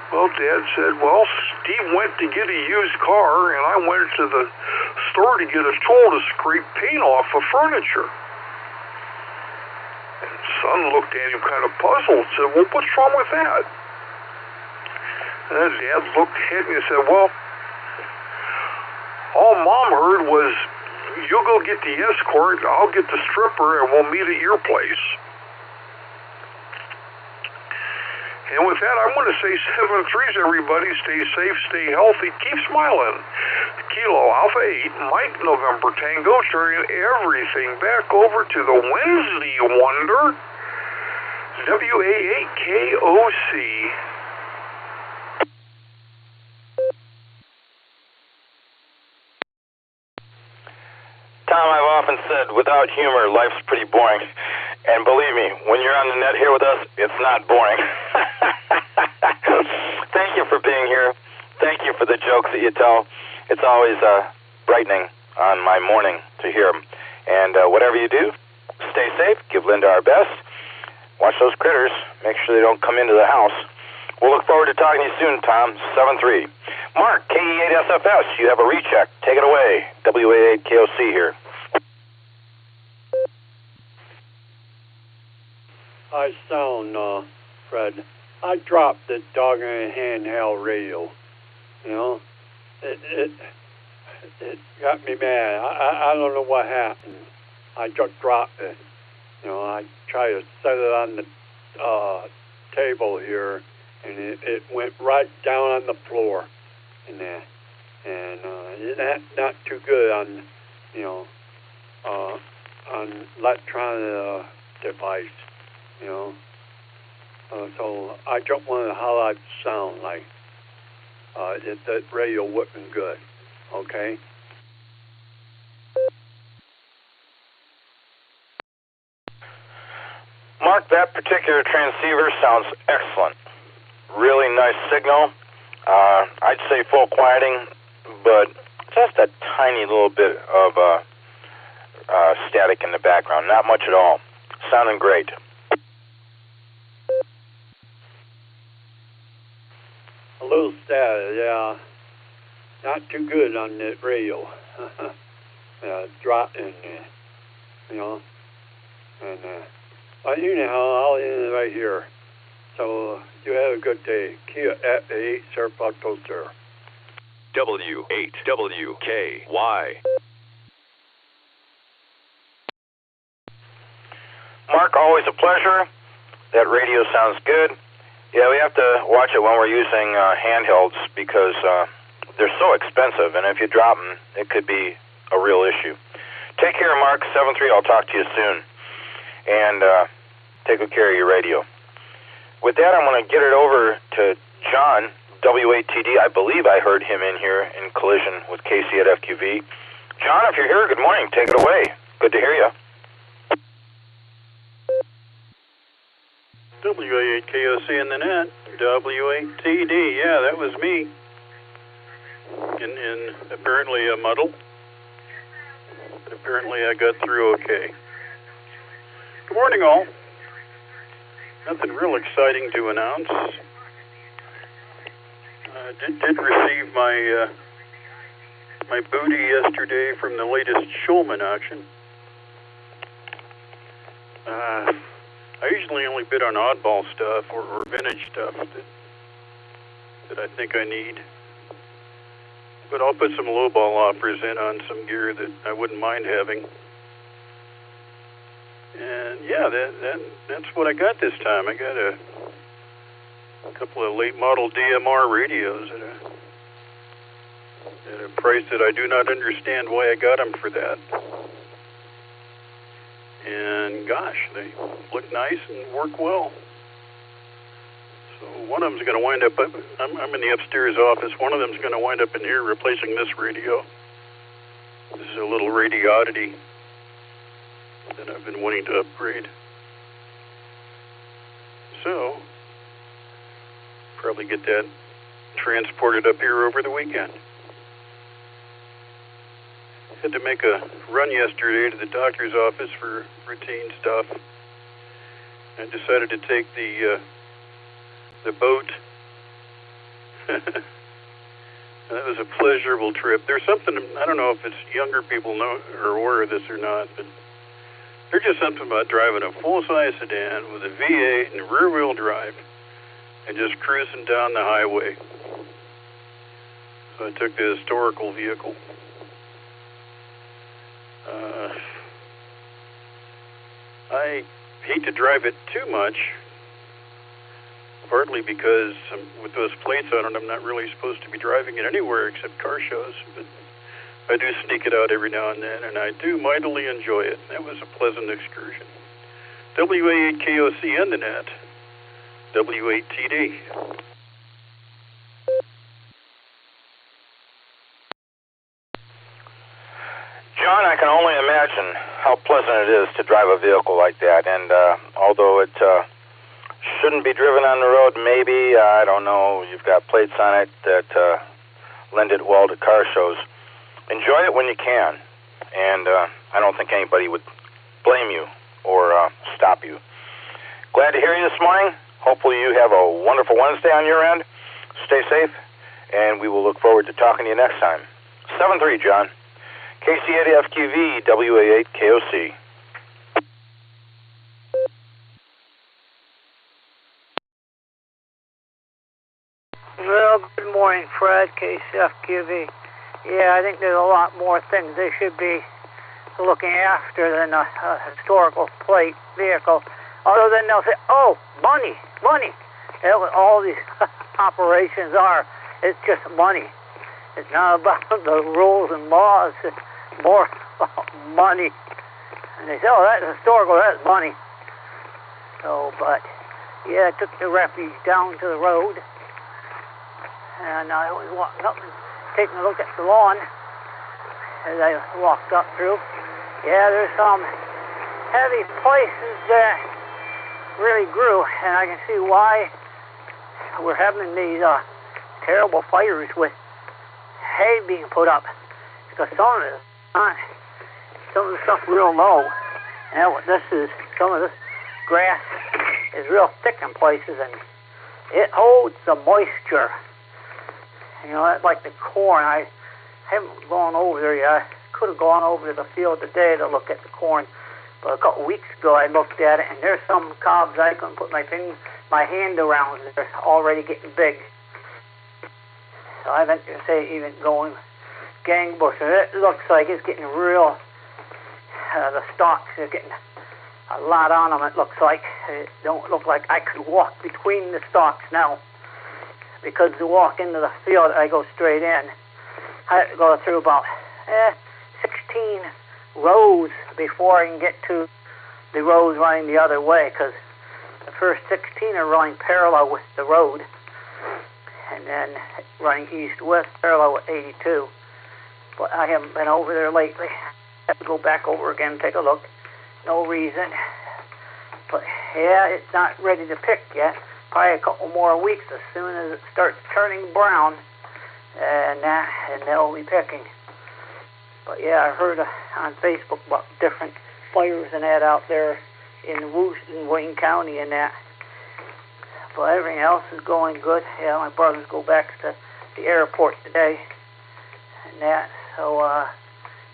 Well, Dad said, well, Steve went to get a used car, and I went to the store to get a tool to scrape paint off of furniture. And son looked at him kind of puzzled and said, well, what's wrong with that? And then Dad looked at me and said, well, all Mom heard was, you go get the escort, I'll get the stripper, and we'll meet at your place. And with that, I want to say 7-3s, everybody. Stay safe, stay healthy, keep smiling. Kilo Alpha 8, Mike November Tango, turning everything back over to the Wednesday Wonder, WA8KOC. Tom, I've often said, without humor, life's pretty boring. And believe me, when you're on the net here with us, it's not boring. Thank you for being here. Thank you for the jokes that you tell. It's always brightening on my morning to hear them. And whatever you do, stay safe, give Linda our best. Watch those critters. Make sure they don't come into the house. We'll look forward to talking to you soon, Tom. 7-3. Mark, KE8SFS, you have a recheck. Take it away. WA8KOC here. Hi, sound, Fred. I dropped the doggone handheld radio. You know, it got me mad. I don't know what happened. I just dropped it. You know, I tried to set it on the table here, and it went right down on the floor. And that's not too good on, you know, on electronic device, you know. So I just wanted how I'd sound like. That radio wasn't good, okay? Mark, that particular transceiver sounds excellent. Really nice signal. I'd say full quieting, but just a tiny little bit of static in the background. Not much at all. Sounding great. A little static, yeah. Not too good on the radio. Drop in there, you know. And but anyhow, I'll end it right here. So you have a good day. Kia at 8 Serpato, sir. W8WKY. Mark, always a pleasure. That radio sounds good. Yeah, we have to watch it when we're using handhelds because they're so expensive, and if you drop them, it could be a real issue. Take care, Mark. 7-3, I'll talk to you soon. And take good care of your radio. With that, I'm going to get it over to John, W8TD. I believe I heard him in here in collision with Casey at FQV. John, if you're here, good morning. Take it away. Good to hear you. WA8KOC in the net. W8TD. Yeah, that was me. In apparently a muddle. But apparently I got through okay. Good morning, all. Nothing real exciting to announce. I did receive my my booty yesterday from the latest Schulman auction. I usually only bid on oddball stuff or vintage stuff that I think I need. But I'll put some lowball offers in on some gear that I wouldn't mind having. And yeah, that's what I got this time. I got a couple of late model DMR radios at a price that I do not understand why I got them for that. And gosh, they look nice and work well. So one of them's going to wind up, I'm in the upstairs office, one of them's going to wind up in here replacing this radio. This is a little Radioddity that I've been wanting to upgrade. So, probably get that transported up here over the weekend. Had to make a run yesterday to the doctor's office for routine stuff. I decided to take the boat. That was a pleasurable trip. There's something, I don't know if it's younger people know or aware of this or not, but there's just something about driving a full-size sedan with a V8 and rear-wheel drive and just cruising down the highway. So I took the historical vehicle. I hate to drive it too much, partly because with those plates on it, I'm not really supposed to be driving it anywhere except car shows, but I do sneak it out every now and then, and I do mightily enjoy it. That was a pleasant excursion. WA8KOC on the net, W8TD. John, I can only imagine how pleasant it is to drive a vehicle like that, and although it shouldn't be driven on the road, maybe, I don't know, you've got plates on it that lend it well to car shows. Enjoy it when you can, and I don't think anybody would blame you or stop you. Glad to hear you this morning. Hopefully you have a wonderful Wednesday on your end. Stay safe, and we will look forward to talking to you next time. 7-3, John. KC80FQV, WA8KOC. Well, good morning, Fred, KCFQV. Yeah, I think there's a lot more things they should be looking after than a historical plate vehicle. Other than they'll say, oh, money. That's what all these operations are. It's just money. It's not about the rules and laws. It's more about money. And they say, oh, that's historical, that's money. So, but, yeah, I took the refuge down to the road. And I was walking up and taking a look at the lawn as I walked up through. Yeah, there's some heavy places that really grew, and I can see why we're having these terrible fires with hay being put up, because some of the stuff real low. And what this is, some of this grass is real thick in places, and it holds the moisture. You know, that's like the corn. I haven't gone over there yet. I could have gone over to the field today to look at the corn, but a couple weeks ago I looked at it, and there's some cobs I couldn't put my hand around. They're already getting big. So I haven't to say even going gangbusters. It looks like it's getting real. The stalks are getting a lot on them. It looks like it don't look like I could walk between the stalks now. Because to walk into the field, I go straight in. I have to go through about 16 rows before I can get to the rows running the other way, because the first 16 are running parallel with the road, and then running east-west parallel with 82. But I haven't been over there lately. I have to go back over again and take a look. No reason. But, yeah, it's not ready to pick yet. Probably a couple more weeks as soon as it starts turning brown, and they'll be picking. But yeah, I heard on Facebook about different fires and that out there in Wayne County and that. But everything else is going good. Yeah, my brothers go back to the airport today and that. So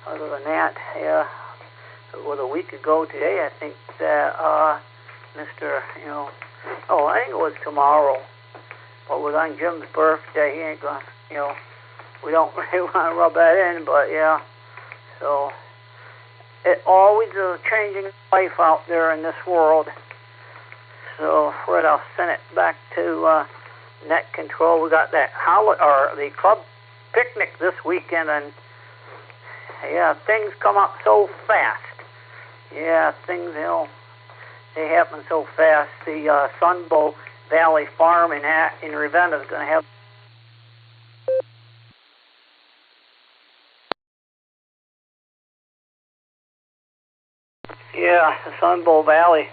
other than that, yeah, it was a week ago today. I think that Mr. I think it was tomorrow. But it was on Jim's birthday. He ain't gonna, we don't really want to rub that in, but yeah. So, it always is changing life out there in this world. So, Fred, I'll send it back to net control. We got that the club picnic this weekend, and yeah, things come up so fast. Yeah, things, they happen so fast. The Sunbow Valley Farm in Ravenna is going to have Yeah, the Sun Bowl Valley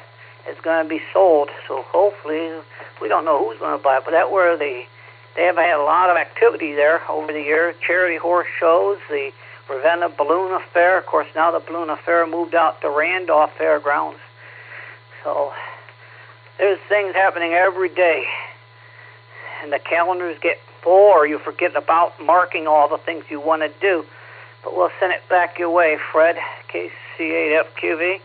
is going to be sold, so hopefully, we don't know who's going to buy it, but that's where they have had a lot of activity there over the years. Charity horse shows, the Ravenna Balloon Affair. Of course, now the Balloon Affair moved out to Randolph Fairgrounds. So there's things happening every day, and the calendars get full, or you forget about marking all the things you want to do. But we'll send it back your way, Fred, KC8FQV.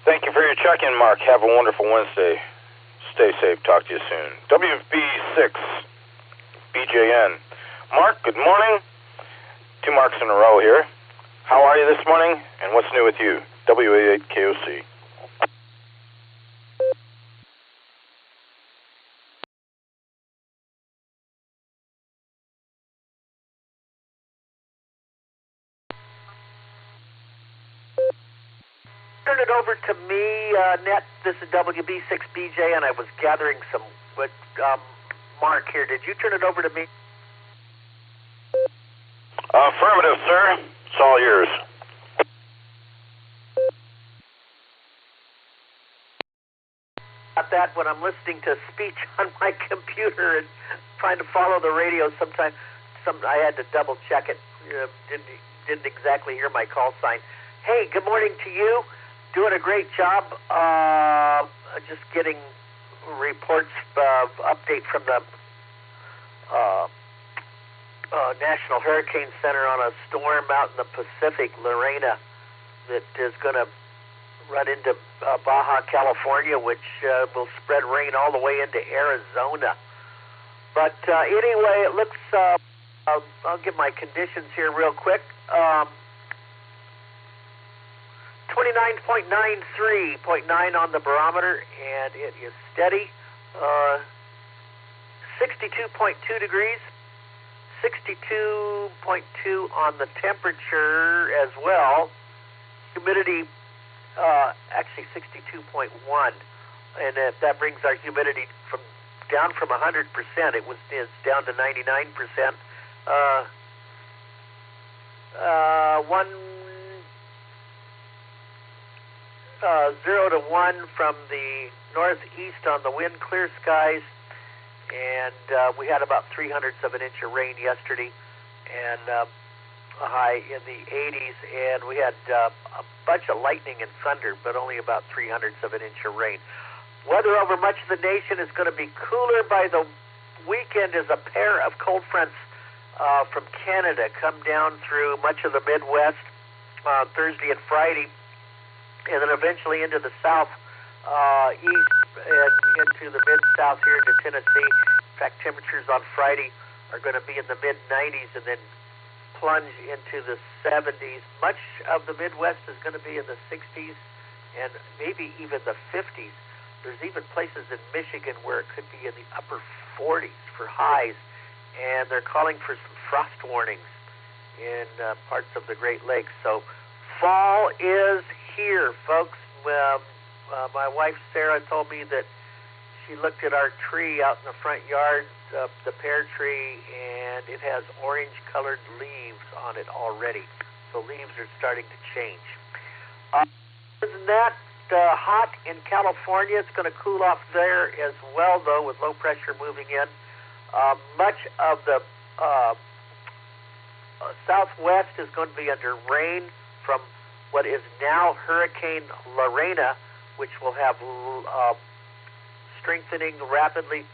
Thank you for your check-in, Mark. Have a wonderful Wednesday. Stay safe. Talk to you soon. WB6 BJN. Mark, good morning. 2 marks in a row here. How are you this morning, and what's new with you? WA8KOC. Turn it over to me, Net. This is WB6BJ, and I was gathering some with Mark here. Did you turn it over to me? Affirmative, sir. It's all yours. Got that when I'm listening to speech on my computer and trying to follow the radio. Sometimes I had to double check it. Didn't exactly hear my call sign. Hey, good morning to you. Doing a great job. Just getting reports, update from the National Hurricane Center on a storm out in the Pacific, Lorena, that is going to run into Baja California, which will spread rain all the way into Arizona. But anyway, it looks, I'll give my conditions here real quick. 29.93.9 on the barometer, and it is steady. 62.2 degrees, 62.2 on the temperature as well. Humidity, actually 62.1, and that brings our humidity down from 100%. It's down to 99%. 0 to 1 from the northeast on the wind, clear skies, and we had about 0.03 of an inch of rain yesterday, and a high in the 80s, and we had a bunch of lightning and thunder, but only about 0.03 of an inch of rain. Weather over much of the nation is going to be cooler by the weekend as a pair of cold fronts from Canada come down through much of the Midwest Thursday and Friday, and then eventually into the south, east, and into the mid-south here into Tennessee. In fact, temperatures on Friday are going to be in the mid-90s and then plunge into the 70s. Much of the Midwest is going to be in the 60s and maybe even the 50s. There's even places in Michigan where it could be in the upper 40s for highs, and they're calling for some frost warnings in parts of the Great Lakes. So fall is here, folks. My wife Sarah told me that she looked at our tree out in the front yard, the pear tree, and it has orange-colored leaves on it already. So leaves are starting to change. Isn't that hot in California? It's going to cool off there as well, though, with low pressure moving in. Much of the southwest is going to be under rain from what is now Hurricane Lorena, which will have strengthening rapidly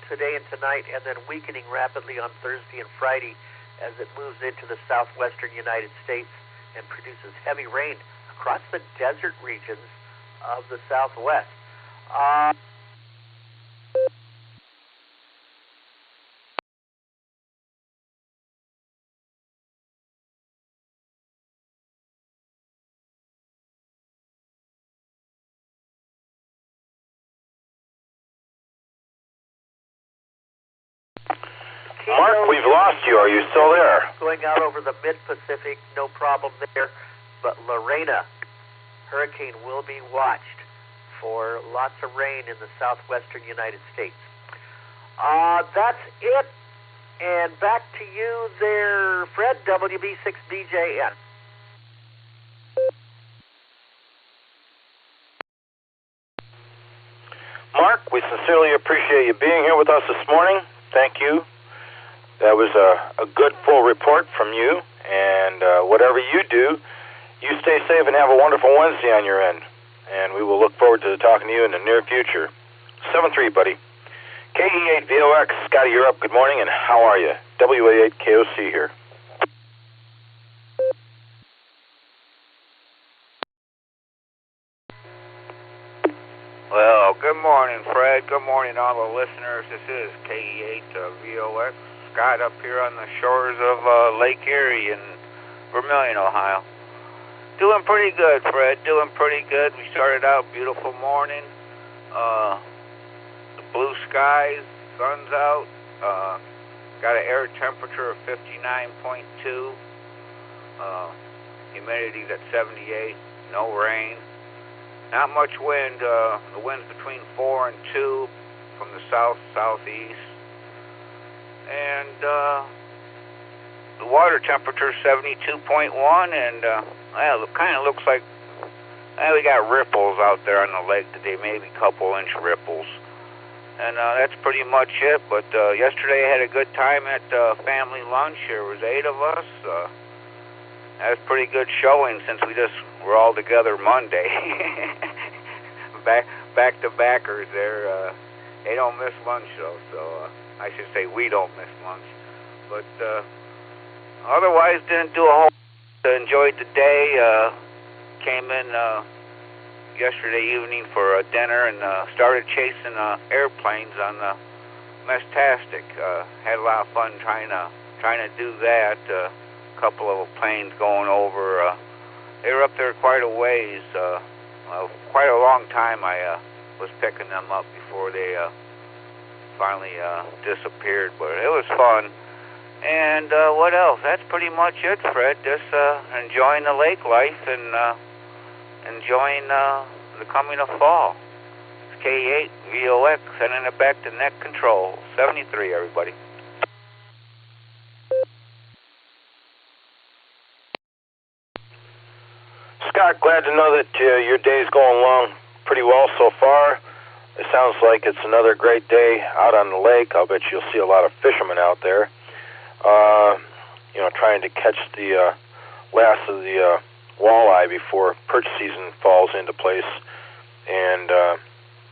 today and tonight, and then weakening rapidly on Thursday and Friday as it moves into the southwestern United States and produces heavy rain across the desert regions of the southwest. Mark, we've lost you. Are you still there? Going out over the mid-Pacific, no problem there. But Lorena, hurricane will be watched for lots of rain in the southwestern United States. That's it. And back to you there, Fred, WB6DJN. Mark, we sincerely appreciate you being here with us this morning. Thank you. That was a good full report from you. And whatever you do, you stay safe and have a wonderful Wednesday on your end. And we will look forward to talking to you in the near future. 7-3, buddy. KE8VOX, Scotty, you're up. Good morning, and how are you? WA8KOC here. Well, good morning, Fred. Good morning, all the listeners. This is KE8VOX, Scott up here on the shores of Lake Erie in Vermilion, Ohio. Doing pretty good, Fred. Doing pretty good. We started out beautiful morning. Blue skies, sun's out. Got an air temperature of 59.2. Humidity's at 78. No rain. Not much wind. The wind's between 4 and 2 from the south-southeast. And the water temperature is 72.1. And well, it kind of looks like we got ripples out there on the lake today, maybe a couple-inch ripples. And that's pretty much it. But yesterday I had a good time at family lunch. There was 8 of us. That was pretty good showing since we just were all together Monday. back to backers there. They don't miss lunch though, so I should say we don't miss lunch. But otherwise, didn't do a whole lot. Enjoyed the day. Came in yesterday evening for a dinner and started chasing airplanes on the Mestastic. Had a lot of fun trying to do that. A couple of planes going over. They were up there quite a ways. Quite a long time. I was picking them up before they finally disappeared. But it was fun. And what else? That's pretty much it, Fred. Just enjoying the lake life and enjoying the coming of fall. It's K8VOX, sending it back to net control. 73, everybody. Scott, glad to know that your day's going along pretty well so far. It sounds like it's another great day out on the lake. I'll bet you'll see a lot of fishermen out there, trying to catch the last of the walleye before perch season falls into place and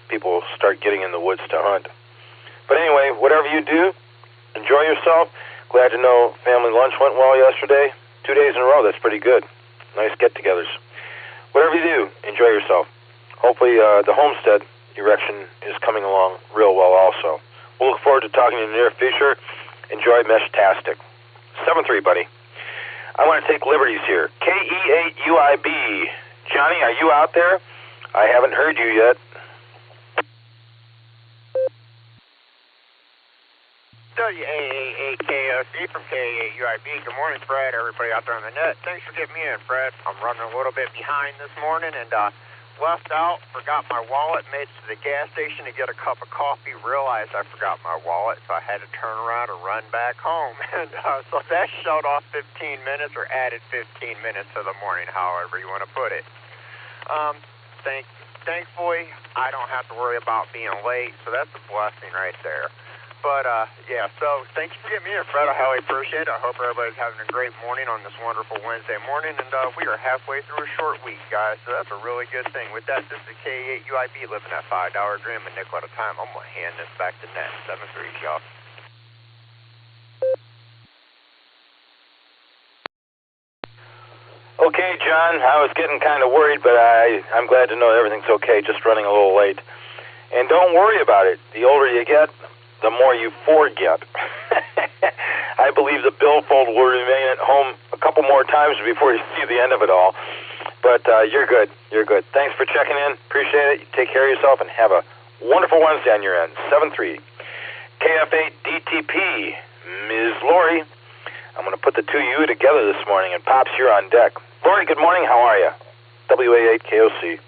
people start getting in the woods to hunt. But anyway, whatever you do, enjoy yourself. Glad to know family lunch went well yesterday. 2 days in a row, that's pretty good. Nice get-togethers. Whatever you do, enjoy yourself. Hopefully the homestead erection is coming along real well also. We'll look forward to talking in the near future. Enjoy Meshtastic. 7-3, buddy. I want to take liberties here. KE8UIB. Johnny, are you out there? I haven't heard you yet. WA8KOC from KE8UIB. Good morning, Fred. Everybody out there on the net. Thanks for getting me in, Fred. I'm running a little bit behind this morning and left out, forgot my wallet, made it to the gas station to get a cup of coffee, realized I forgot my wallet, so I had to turn around and run back home. And so that showed off 15 minutes or added 15 minutes to the morning, however you want to put it. Thankfully, I don't have to worry about being late, so that's a blessing right there. But, yeah, so thank you for getting me in, Fred. I highly appreciate it. I hope everybody's having a great morning on this wonderful Wednesday morning. And we are halfway through a short week, guys, so that's a really good thing. With that, this is K8UIB living that $5 dream, a nickel at a time. I'm going to hand this back to net. 7-3, y'all. Okay, John, I was getting kind of worried, but I'm glad to know everything's okay, just running a little late. And don't worry about it. The older you get, the more you forget. I believe the billfold will remain at home a couple more times before you see the end of it all. But you're good. You're good. Thanks for checking in. Appreciate it. You take care of yourself and have a wonderful Wednesday on your end. 7-3. KF8DTP. Ms. Lori. I'm going to put the two of you together this morning, and Pops, you're on deck. Lori, good morning. How are you? WA8KOC.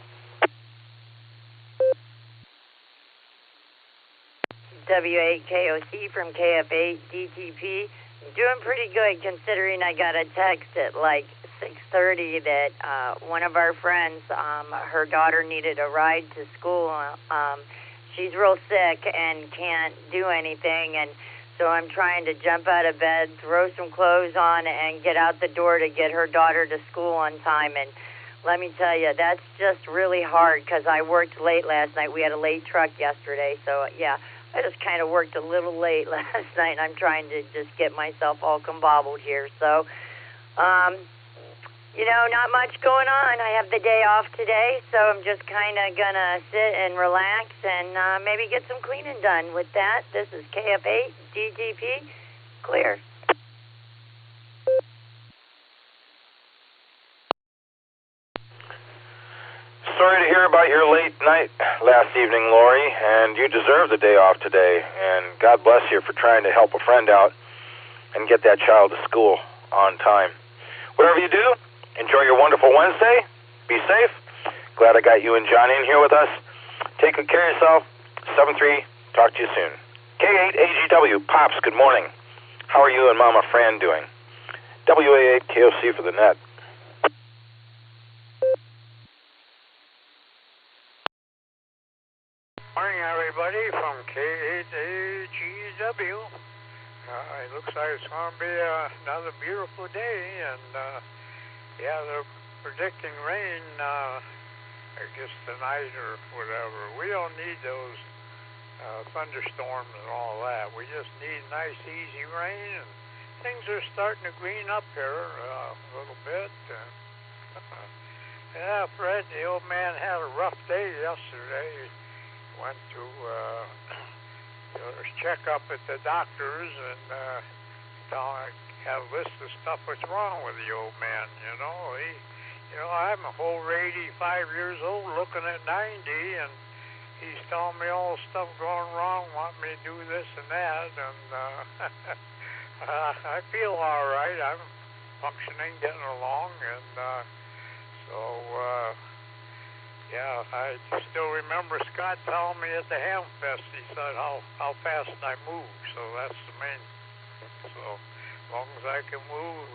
W8KOC from KF8 DTP. Doing pretty good considering I got a text at like 6:30 that one of our friends, her daughter needed a ride to school. She's real sick and can't do anything, and so I'm trying to jump out of bed, throw some clothes on, and get out the door to get her daughter to school on time. And let me tell you, that's just really hard because I worked late last night. We had a late truck yesterday, so yeah, I just kind of worked a little late last night, and I'm trying to just get myself all combobbled here. So, you know, not much going on. I have the day off today, so I'm just kind of going to sit and relax and maybe get some cleaning done. With that, this is KF8 DTP, clear. Sorry to hear about your late night last evening, Lori, and you deserve the day off today, and God bless you for trying to help a friend out and get that child to school on time. Whatever you do, enjoy your wonderful Wednesday. Be safe. Glad I got you and John in here with us. Take good care of yourself. 7-3, talk to you soon. K8AGW, Pops, good morning. How are you and Mama Fran doing? WA8KOC for the net. Morning, everybody, from K8AGW. It looks like it's going to be another beautiful day, and yeah, they're predicting rain, I guess tonight or whatever. We don't need those thunderstorms and all that. We just need nice, easy rain, and things are starting to green up here a little bit. Yeah, Fred, the old man had a rough day yesterday. He went to his checkup at the doctor's, and had a list of stuff what's wrong with the old man. I'm a whole 85 years old, looking at 90, and he's telling me all the stuff going wrong, wanting me to do this and that, and I feel all right. I'm functioning, getting along, and yeah, I still remember Scott telling me at the Ham Fest, he said how fast I move, so that's the main. So as long as I can move,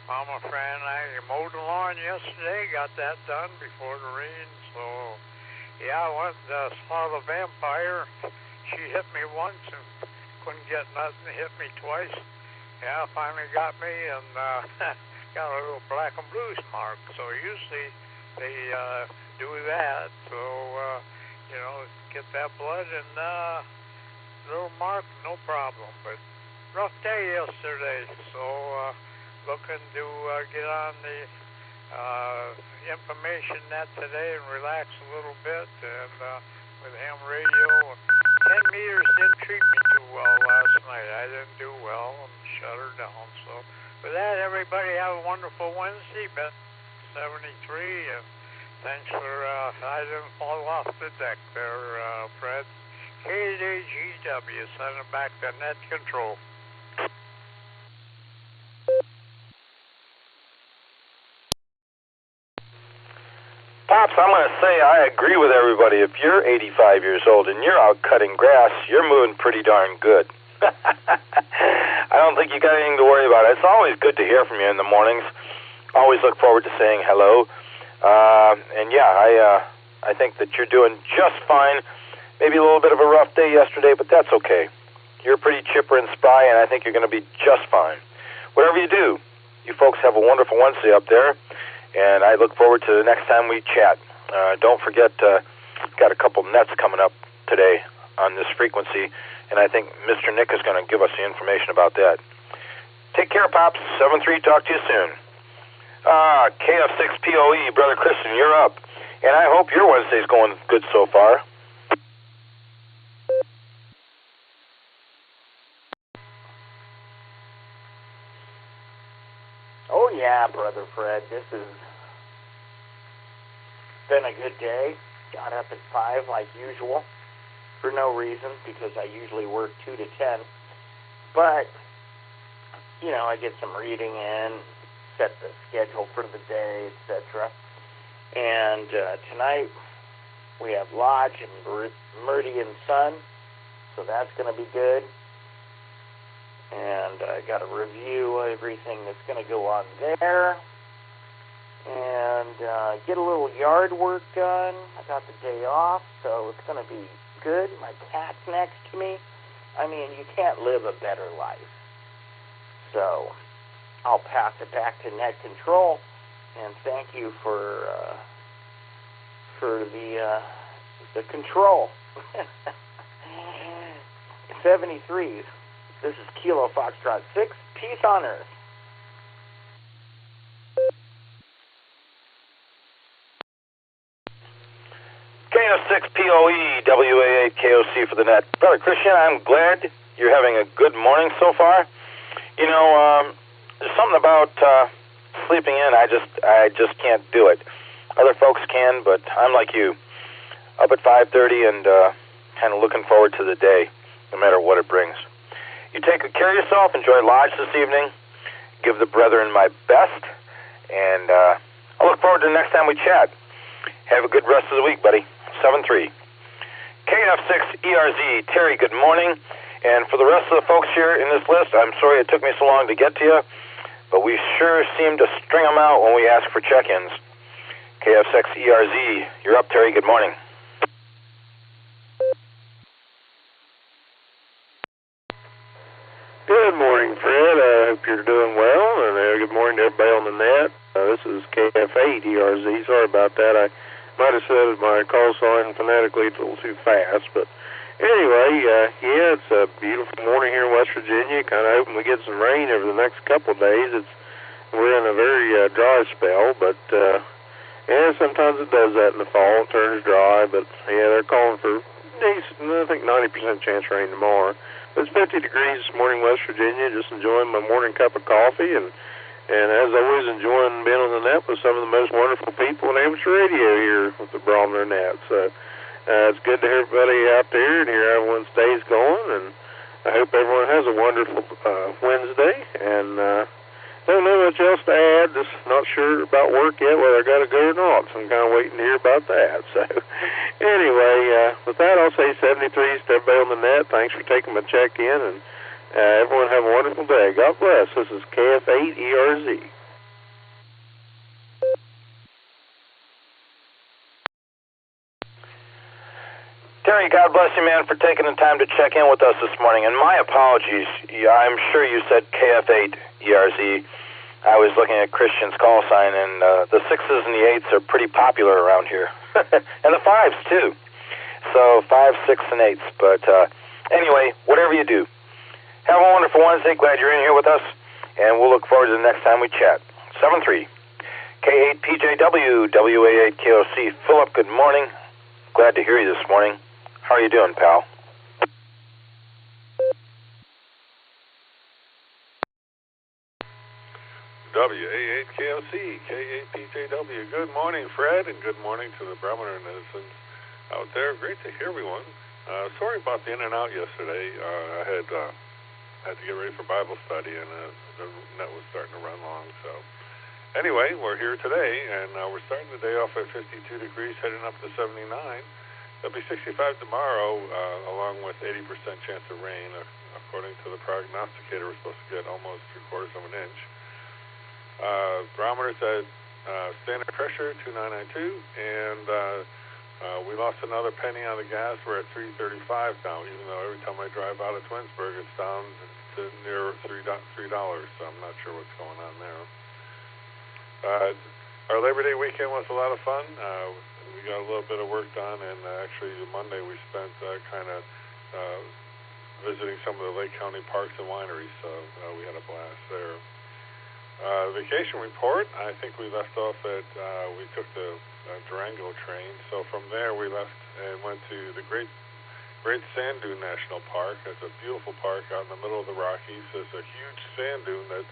Mama Fran and I mowed the lawn yesterday, got that done before the rain. So yeah, I went and saw the vampire. She hit me once and couldn't get nothing. Hit me twice. Yeah, finally got me and got a little black and blues mark. So usually they do that. So get that blood and little mark, no problem. But rough day yesterday. So looking to get on the information net today and relax a little bit. And with ham radio, 10 meters didn't treat me too well last night. I didn't do well and shut her down. So with that, everybody have a wonderful Wednesday. Bet 73, and thanks for I didn't fall off the deck there, Fred. KAGW, sending back to net control. Pops, I'm going to say I agree with everybody. If you're 85 years old and you're out cutting grass, you're moving pretty darn good. I don't think you got anything to worry about. It's always good to hear from you in the mornings. Always look forward to saying hello. And yeah, I think that you're doing just fine. Maybe a little bit of a rough day yesterday, but that's okay. You're pretty chipper and spry, and I think you're going to be just fine. Whatever you do, you folks have a wonderful Wednesday up there. And I look forward to the next time we chat. Don't forget, got a couple nets coming up today on this frequency, and I think Mr. Nick is going to give us the information about that. Take care, Pops. 7-3, talk to you soon. KF6POE, Brother Christian, you're up. And I hope your Wednesday's going good so far. Oh, yeah, Brother Fred. This has been a good day. Got up at 5 like usual for no reason because I usually work 2 to 10. But, I get some reading in, set the schedule for the day, etc. And tonight we have Lodge and Meridian Sun so that's going to be good. And I got to review everything that's going to go on there. And get a little yard work done. I got the day off, so it's going to be good. My cat's next to me. I mean, you can't live a better life. So I'll pass it back to Net Control, and thank you for the control. 73. This is Kilo Foxtrot 6. Peace on Earth. KF6POE, WA8 KOC for the net. Brother Christian, I'm glad you're having a good morning so far. You know, there's something about sleeping in. I just can't do it. Other folks can, but I'm like you. Up at 5:30 and kind of looking forward to the day, no matter what it brings. You take good care of yourself. Enjoy Lodge this evening. Give the brethren my best. And I look forward to the next time we chat. Have a good rest of the week, buddy. 7-3. KF6ERZ, Terry, good morning. And for the rest of the folks here in this list, I'm sorry it took me so long to get to you, but we sure seem to string them out when we ask for check-ins. KF6ERZ, you're up, Terry. Good morning. Good morning, Fred. I hope you're doing well, and good morning to everybody on the net. This is KF8ERZ. Sorry about that. I might have said my call sign phonetically a little too fast, but anyway, yeah, it's a beautiful morning here in West Virginia. Kind of hoping we get some rain over the next couple of days. We're in a very dry spell, but yeah, sometimes it does that in the fall. It turns dry, but yeah, they're calling for decent, I think 90% chance of rain tomorrow. But it's 50 degrees this morning, West Virginia. Just enjoying my morning cup of coffee, and as always, enjoying being on the net with some of the most wonderful people in amateur radio here with the Barometer Net. So it's good to hear everybody out there and hear everyone's days going, and I hope everyone has a wonderful Wednesday. And don't know much else to add. Just not sure about work yet, whether I got to go or not. So I'm kind of waiting to hear about that. So anyway, with that, I'll say 73s to everybody on the net. Thanks for taking my check-in, and everyone have a wonderful day. God bless. This is KF8ERZ. Terry, God bless you, man, for taking the time to check in with us this morning. And my apologies. I'm sure you said KF8ERZ. I was looking at Christian's call sign, and the 6s and the 8s are pretty popular around here. And the 5s, too. So 5, 6, and 8s. But anyway, whatever you do, have a wonderful Wednesday. Glad you're in here with us. And we'll look forward to the next time we chat. 7-3. K8PJW, WA8KOC. Philip, good morning. Glad to hear you this morning. How are you doing, pal? WA8KOC, K8PJW. Good morning, Fred, and good morning to the Barometer netizens out there. Great to hear everyone. Sorry about the in and out yesterday. I had to get ready for Bible study, and the net was starting to run long. So anyway, we're here today, and we're starting the day off at 52 degrees, heading up to 79. It'll be 65 tomorrow, along with 80% chance of rain. According to the prognosticator, we're supposed to get almost 3/4 of an inch. Barometer said standard pressure 2992, and we lost another penny on the gas. We're at 3.35 now, even though every time I drive out of Twinsburg, it's down to near $3. So I'm not sure what's going on there. Our Labor Day weekend was a lot of fun. We got a little bit of work done, and actually Monday we spent kind of visiting some of the Lake County parks and wineries, so we had a blast there. Vacation report, I think we left off at, we took the Durango train, so from there we left and went to the Great Sand Dune National Park. It's a beautiful park out in the middle of the Rockies. There's a huge sand dune that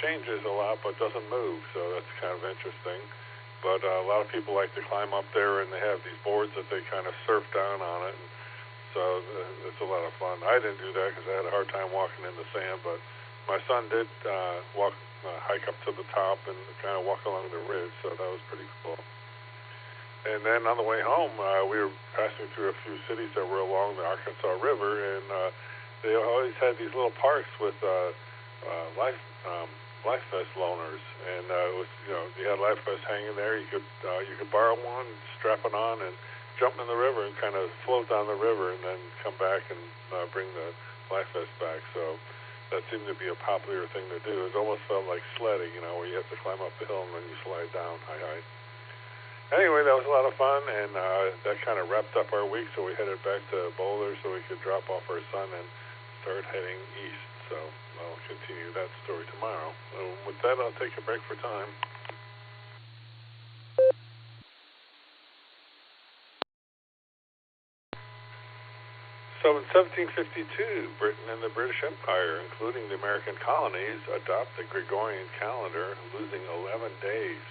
changes a lot but doesn't move, so that's kind of interesting. But a lot of people like to climb up there, and they have these boards that they kind of surf down on it, and so it's a lot of fun. I didn't do that because I had a hard time walking in the sand, but my son did hike up to the top and kind of walk along the ridge, so that was pretty cool. And then on the way home, we were passing through a few cities that were along the Arkansas River, and they always had these little parks with life vest loaners, and it was, you had life vests hanging there. You could borrow one, strap it on, and jump in the river and kind of float down the river, and then come back and bring the life vest back. So that seemed to be a popular thing to do. It almost felt like sledding, where you have to climb up the hill and then you slide down. High. Anyway, that was a lot of fun, and that kind of wrapped up our week, so we headed back to Boulder so we could drop off our son and start heading east. So I'll continue that story tomorrow. So with that, I'll take a break for time. So in 1752, Britain and the British Empire, including the American colonies, adopt the Gregorian calendar, losing 11 days.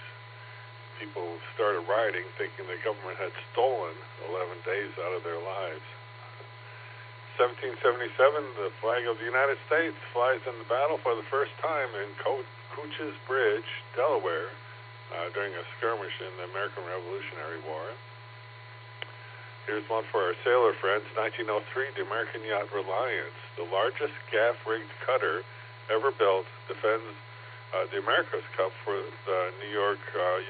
People started rioting, thinking the government had stolen 11 days out of their lives. 1777, the flag of the United States flies in the battle for the first time in Coach's Bridge, Delaware, during a skirmish in the American Revolutionary War. Here's one for our sailor friends. 1903, the American yacht Reliance, the largest gaff-rigged cutter ever built, defends the America's Cup for the New York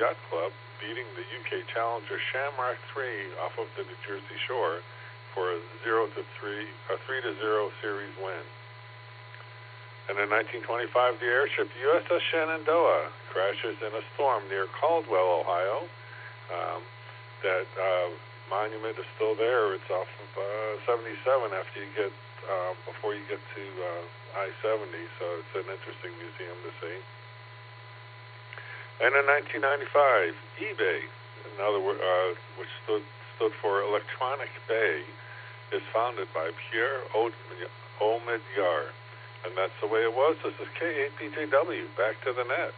Yacht Club, beating the UK challenger Shamrock 3 off of the New Jersey shore for a 3-0 series win. And in 1925, the airship USS Shenandoah crashes in a storm near Caldwell, Ohio. That monument is still there. It's off of 77 after you get before you get to I-70, so it's an interesting museum to see. And in 1995, eBay, in other words, which stood for Electronic Bay, is founded by Pierre Omidyar, and that's the way it was. This is K8PJW, back to the net.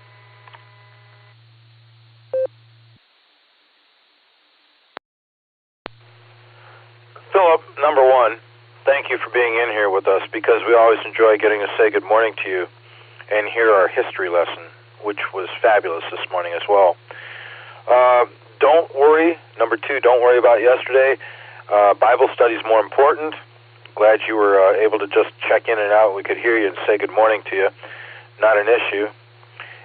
Philip, number one, thank you for being in here with us, because we always enjoy getting to say good morning to you and hear our history lesson, which was fabulous this morning as well. Don't worry. Number two, don't worry about yesterday. Bible study is more important. Glad you were able to just check in and out. We could hear you and say good morning to you. Not an issue.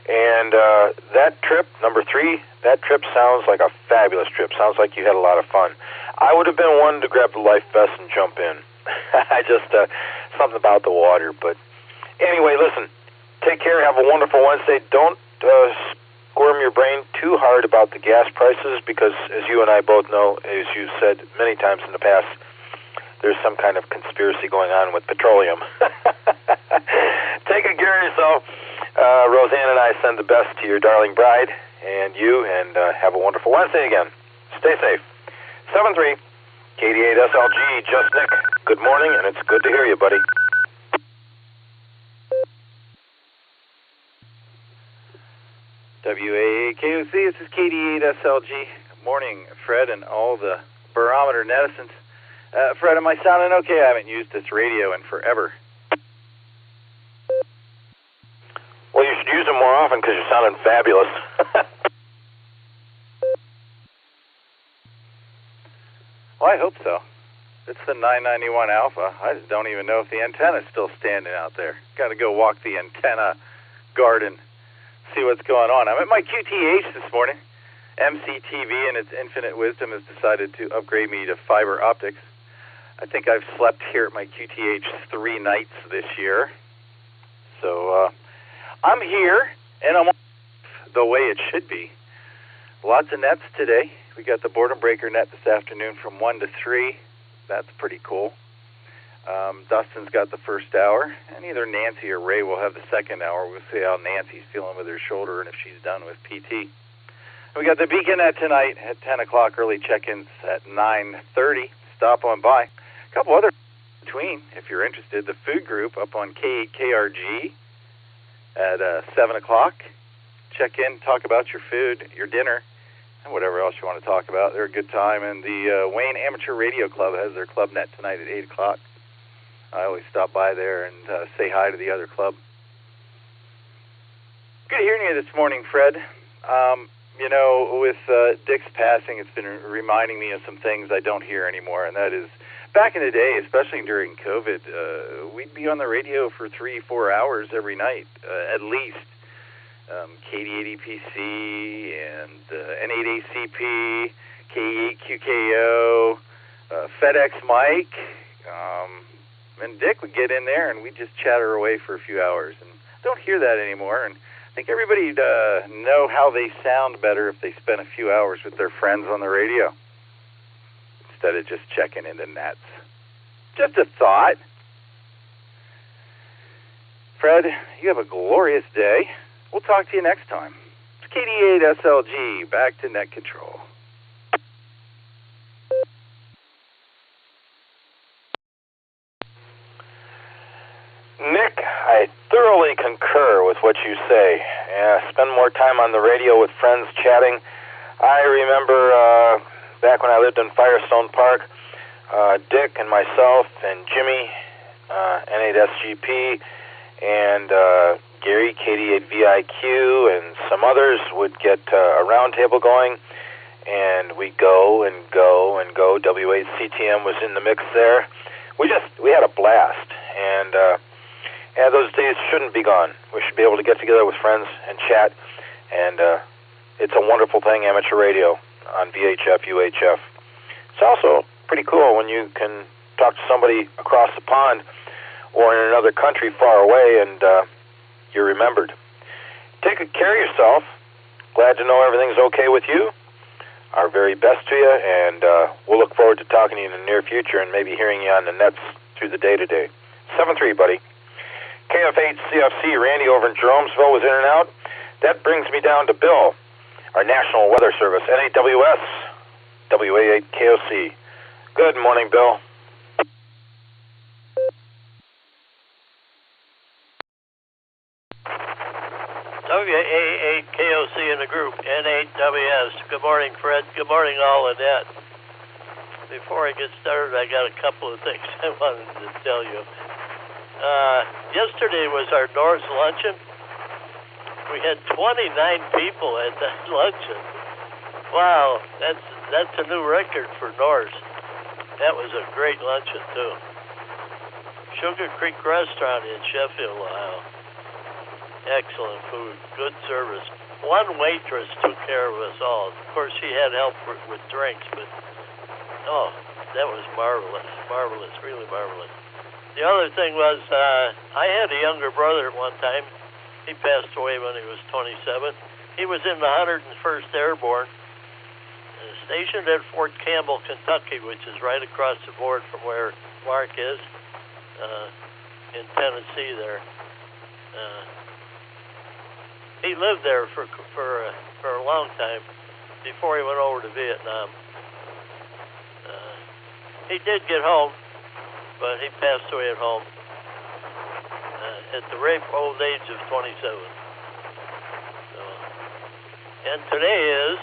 And that trip, number three, that trip sounds like a fabulous trip. Sounds like you had a lot of fun. I would have been one to grab the life vest and jump in. I just, something about the water. But anyway, listen, take care. Have a wonderful Wednesday. Don't squirm your brain too hard about the gas prices, because as you and I both know, as you've said many times in the past, there's some kind of conspiracy going on with petroleum. Take good care of yourself. Roseanne and I send the best to your darling bride and you, and have a wonderful Wednesday again. Stay safe. 7-3, KD8SLG, just Nick. Good morning, and it's good to hear you, buddy. WAAKOC, this is KD8SLG. Good morning, Fred, and all the Barometer Netizens. Fred, am I sounding okay? I haven't used this radio in forever. Well, you should use them more often, because you're sounding fabulous. Well, I hope so. It's the 991 Alpha. I just don't even know if the antenna's still standing out there. Got to go walk the antenna garden, see what's going on. I'm at my QTH this morning. MCTV, in its infinite wisdom, has decided to upgrade me to fiber optics. I think I've slept here at my QTH 3 nights this year. So I'm here, and I'm the way it should be. Lots of nets today. We got the Boredom Breaker net this afternoon from 1 to 3. That's pretty cool. Dustin's got the first hour, and either Nancy or Ray will have the second hour. We'll see how Nancy's feeling with her shoulder and if she's done with PT. We got the Beacon net tonight at 10 o'clock, early check-ins at 9:30. Stop on by. A couple other in between, if you're interested. The Food Group up on K8KRG at 7 o'clock. Check in, talk about your food, your dinner, and whatever else you want to talk about. They're a good time. And the Wayne Amateur Radio Club has their club net tonight at 8 o'clock. I always stop by there and say hi to the other club. Good hearing you this morning, Fred. You know, with Dick's passing, it's been reminding me of some things I don't hear anymore, and that is, back in the day, especially during COVID, we'd be on the radio for 3-4 hours every night, at least. KD80PC and N8ACP, K8QKO, FedEx Mike, and Dick would get in there and we'd just chatter away for a few hours. And I don't hear that anymore, and I think everybody'd know how they sound better if they spent a few hours with their friends on the radio instead of just checking into nets. Just a thought. Fred, you have a glorious day. We'll talk to you next time. It's KD8SLG, back to net control. Nick, I thoroughly concur with what you say. Spend more time on the radio with friends chatting. I remember back when I lived in Firestone Park, Dick and myself and Jimmy, N8SGP, and Gary, KD8VIQ, and some others would get a roundtable going, and we'd go and go and go. W8CTM was in the mix there. We had a blast, and those days shouldn't be gone. We should be able to get together with friends and chat, and it's a wonderful thing, amateur radio on VHF, UHF. It's also pretty cool when you can talk to somebody across the pond or in another country far away, and you're remembered. Take good care of yourself. Glad to know everything's okay with you. Our very best to you, and we'll look forward to talking to you in the near future and maybe hearing you on the nets through the day today. 7-3, buddy. KF8 CFC, Randy over in Jeromesville was in and out. That brings me down to Bill, our National Weather Service, N8WS, WA8 KOC. Good morning, Bill. WA8 KOC in the group, N8WS. Good morning, Fred. Good morning, all of that. Before I get started, I got a couple of things I wanted to tell you. Yesterday was our Norse luncheon. We had 29 people at that luncheon. Wow, that's a new record for Norse. That was a great luncheon, too. Sugar Creek Restaurant in Sheffield, Ohio. Excellent food, good service. One waitress took care of us all. Of course, she had help with drinks, but that was marvelous, really marvelous. The other thing was, I had a younger brother at one time. He passed away when he was 27. He was in the 101st Airborne, stationed at Fort Campbell, Kentucky, which is right across the board from where Mark is, in Tennessee there. He lived there for a long time before he went over to Vietnam. He did get home, but he passed away at home at the ripe old age of 27. And today is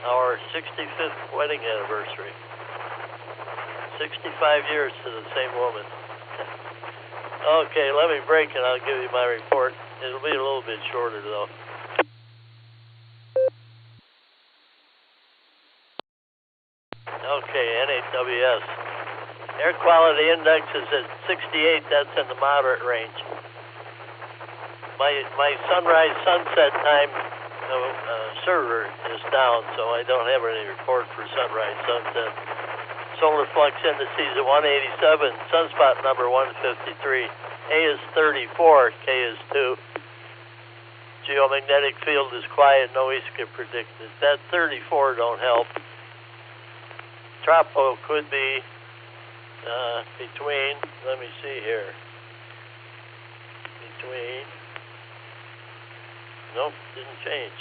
our 65th wedding anniversary. 65 years to the same woman. Okay, let me break and I'll give you my report. It'll be a little bit shorter, though. Okay, N8WS. Air quality index is at 68. That's in the moderate range. My sunrise sunset time server is down, so I don't have any report for sunrise sunset. Solar flux indices at 187. Sunspot number 153. A is 34. K is 2. Geomagnetic field is quiet. No ESCAP predicted. That 34 don't help. Tropo could be between, let me see here, nope, didn't change.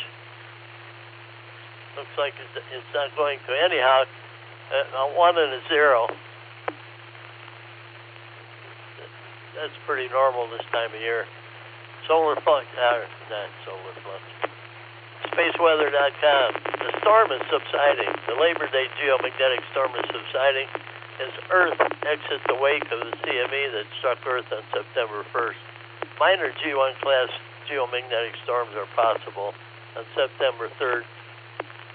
Looks like it's not going to. Anyhow, a 1 and a 0. That's pretty normal this time of year. Solar flux, not solar flux. Spaceweather.com. The storm is subsiding. The Labor Day geomagnetic storm is subsiding as Earth exits the wake of the CME that struck Earth on September 1st. Minor G1 class geomagnetic storms are possible on September 3rd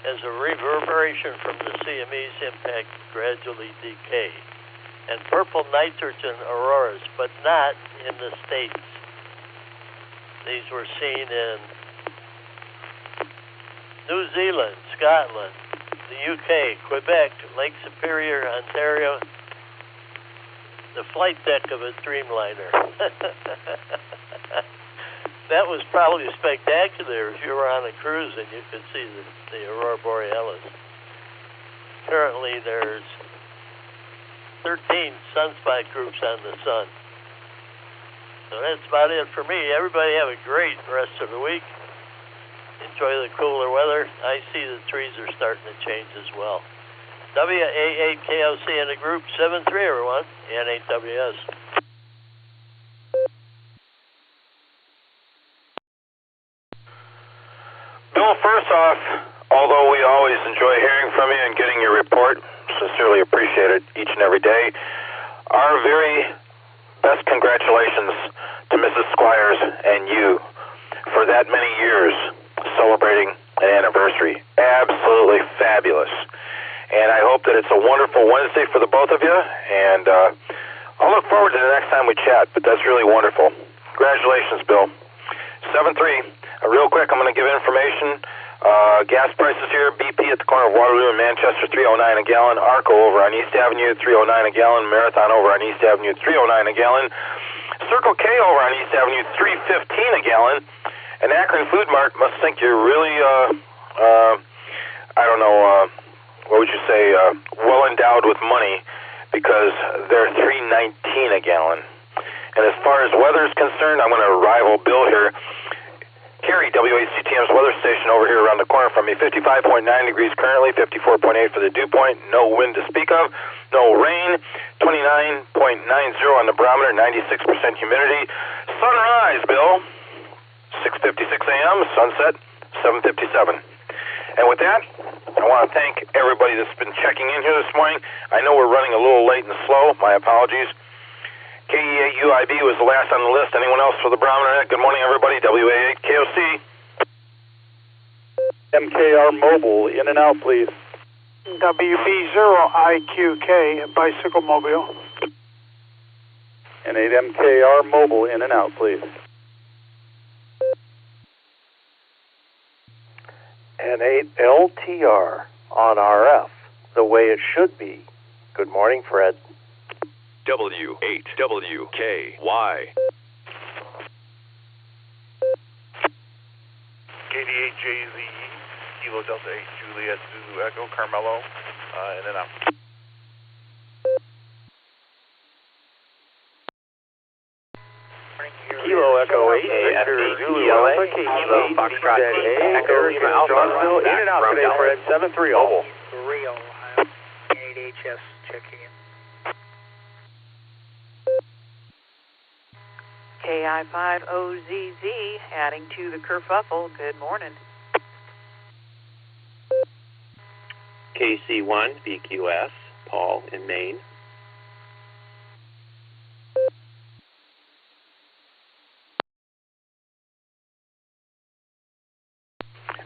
as a reverberation from the CME's impact gradually decay, and purple nitrogen auroras, but not in the States. These were seen in New Zealand, Scotland, the UK, Quebec, Lake Superior, Ontario, the flight deck of a Dreamliner. That was probably spectacular if you were on a cruise and you could see the Aurora Borealis. Currently, there's 13 sunspot groups on the sun. So that's about it for me. Everybody have a great rest of the week. Enjoy the cooler weather. I see the trees are starting to change as well. WA8KOC in the group 73, everyone, N8WS. Bill, first off, although we always enjoy hearing from you and getting your report, sincerely appreciate it each and every day, our very best congratulations to Mrs. Squires and you for that many years celebrating an anniversary. Absolutely fabulous. And I hope that it's a wonderful Wednesday for the both of you, and I'll look forward to the next time we chat, but that's really wonderful. Congratulations, Bill. 7-3. Real quick, I'm going to give information. Gas prices here, BP at the corner of Waterloo and Manchester, $3.09 a gallon. Arco over on East Avenue, $3.09 a gallon. Marathon over on East Avenue, $3.09 a gallon. Circle K over on East Avenue, $3.15 a gallon. And Akron Food Mart must think you're really, I don't know, what would you say, well endowed with money, because they're $3.19 a gallon. And as far as weather is concerned, I'm going to rival Bill here. Carrie, WACTM's weather station over here around the corner from me, 55.9 degrees currently, 54.8 for the dew point, no wind to speak of, no rain, 29.90 on the barometer, 96% humidity. Sunrise, Bill, 6:56 a.m., sunset, 7:57. And with that, I want to thank everybody that's been checking in here this morning. I know we're running a little late and slow, my apologies. KE8UIB was the last on the list. Anyone else for the Barometer Net? Good morning, everybody. WA8KOC. MKR Mobile, in and out, please. WB0IQK, Bicycle Mobile. And 8 MKR Mobile, in and out, please. And 8 LTR on RF, the way it should be. Good morning, Fred. W8WKY. KD8JZE, Kilo Delta 8 Juliet Zulu Echo Carmelo, and then out. Kilo Echo 8, Victor Zulu Alpha, Kilo Foxtrot Echo Lima Alpha, in and out today, Fred, 730. Rio, Ohio, 8HS checking in. KI5OZZ, adding to the kerfuffle. Good morning. KC1 BQS, Paul in Maine.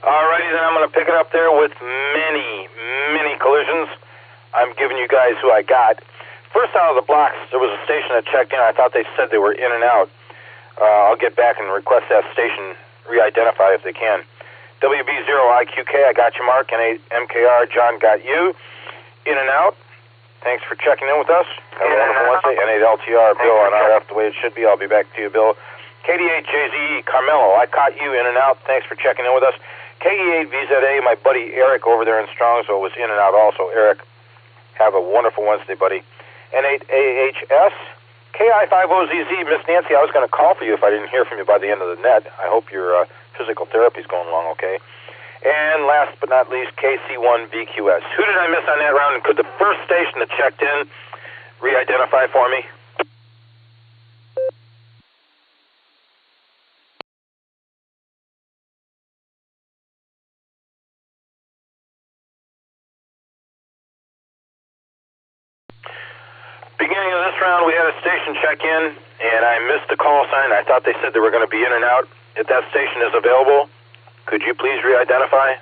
Alrighty, then I'm going to pick it up there with many collisions. I'm giving you guys who I got. First out of the blocks, there was a station that checked in. I thought they said they were in and out. I'll get back and request that station re-identify if they can. WB0IQK, I got you, Mark, and 8 MKR, John got you. In and out. Thanks for checking in with us. Have a wonderful Wednesday. And 8 LTR, Bill, on RF the way it should be. I'll be back to you, Bill. KD8JZE, Carmelo, I caught you in and out. Thanks for checking in with us. KE8VZA, my buddy Eric over there in Strongsville was in and out also. Eric, have a wonderful Wednesday, buddy. N8AHS, KI5OZZ, Miss Nancy, I was going to call for you if I didn't hear from you by the end of the net. I hope your physical therapy's going along okay. And last but not least, KC1BQS. Who did I miss on that round? And could the first station that checked in re-identify for me? Beginning of this round, we had a station check-in, and I missed the call sign. I thought they said they were going to be in and out. If that station is available, could you please re-identify?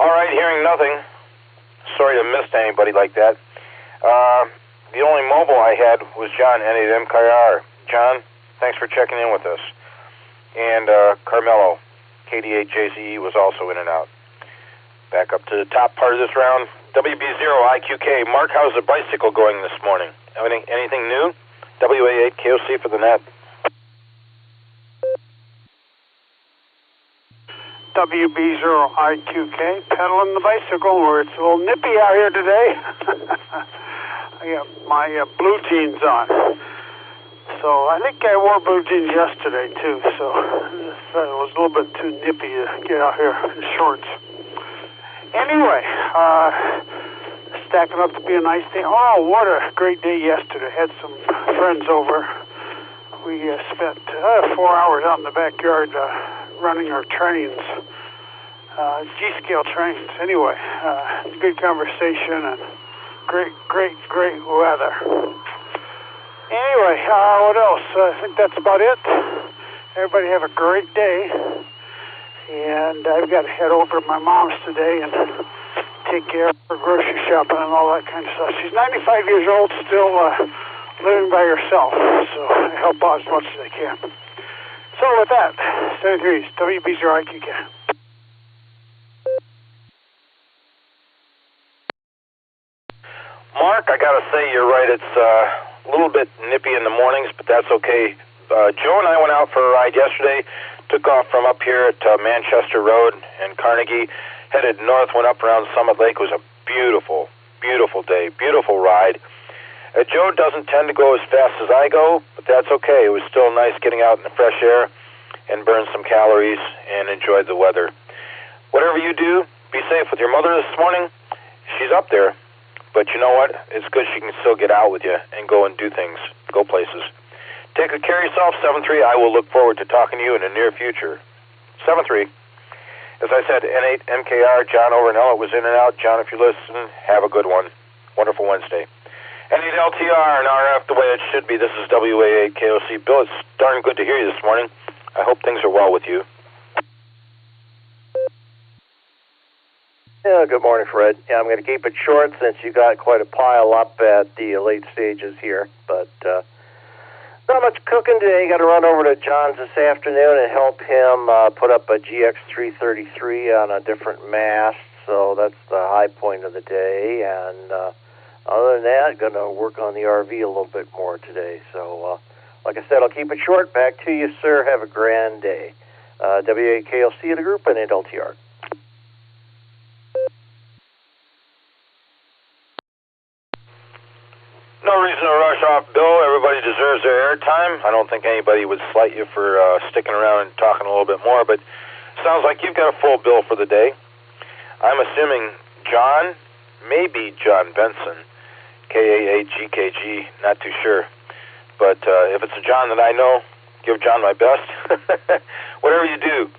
All right, hearing nothing. Sorry to miss anybody like that. The only mobile I had was John, N8MKR. John, thanks for checking in with us. And Carmelo, KD8JZE, was also in and out. Back up to the top part of this round. WB0IQK. Mark, how's the bicycle going this morning? Anything new? WA8KOC for the net. WB0IQK, pedaling the bicycle where it's a little nippy out here today. I got my blue jeans on. So I think I wore blue jeans yesterday too, so it was a little bit too nippy to get out here in shorts. Anyway, stacking up to be a nice day. Oh, what a great day yesterday. Had some friends over. We spent 4 hours out in the backyard running our trains, G-scale trains. Anyway, good conversation and great weather. Anyway, what else? I think that's about it. Everybody have a great day. And I've got to head over to my mom's today and take care of her grocery shopping and all that kind of stuff. She's 95 years old, still living by herself, so I help out as much as I can. So with that, 73's WB0IQK. Mark, I got to say you're right. It's a little bit nippy in the mornings, but that's okay. Joe and I went out for a ride yesterday, took off from up here at Manchester Road and Carnegie, headed north, went up around Summit Lake. It was a beautiful, beautiful day, beautiful ride. Joe doesn't tend to go as fast as I go, but that's okay. It was still nice getting out in the fresh air and burn some calories and enjoy the weather. Whatever you do, be safe with your mother this morning. She's up there, but you know what? It's good she can still get out with you and go and do things, go places. Take good care of yourself, 7-3. I will look forward to talking to you in the near future. 7-3. As I said, N8MKR, John over in Ella was in and out. John, if you listen, have a good one. Wonderful Wednesday. N8LTR and RF the way it should be. This is WA8KOC. Bill, it's darn good to hear you this morning. I hope things are well with you. Yeah, good morning, Fred. Yeah, I'm going to keep it short since you got quite a pile up at the late stages here, but not much cooking today. Got to run over to John's this afternoon and help him put up a GX333 on a different mast, so that's the high point of the day. And other than that, going to work on the RV a little bit more today. So, like I said, I'll keep it short. Back to you, sir. Have a grand day. WAKLC, the group, and LTR. No reason to rush off, Bill. Everybody deserves their airtime. I don't think anybody would slight you for sticking around and talking a little bit more, but sounds like you've got a full bill for the day. I'm assuming John, maybe John Benson, K-A-A-G-K-G, not too sure. But if it's a John that I know, give John my best. Whatever you do,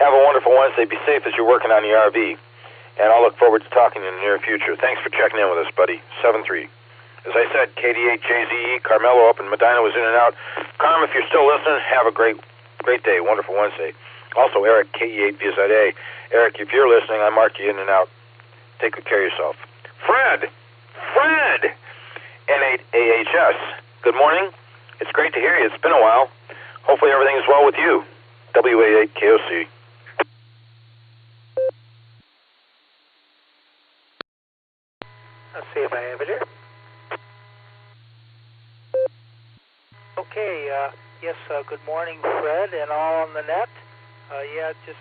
have a wonderful Wednesday. Be safe as you're working on the RV. And I'll look forward to talking in the near future. Thanks for checking in with us, buddy. 7-3. As I said, KD8JZE, Carmelo up in Medina was in and out. Carm, if you're still listening, have a great day. Wonderful Wednesday. Also, Eric, KE8VZA. Eric, if you're listening, I mark you in and out. Take good care of yourself. Fred, N8AHS. Good morning. It's great to hear you. It's been a while. Hopefully everything is well with you. WA8KOC. Let's see if I have it here. Okay, yes, good morning, Fred, and all on the net. Just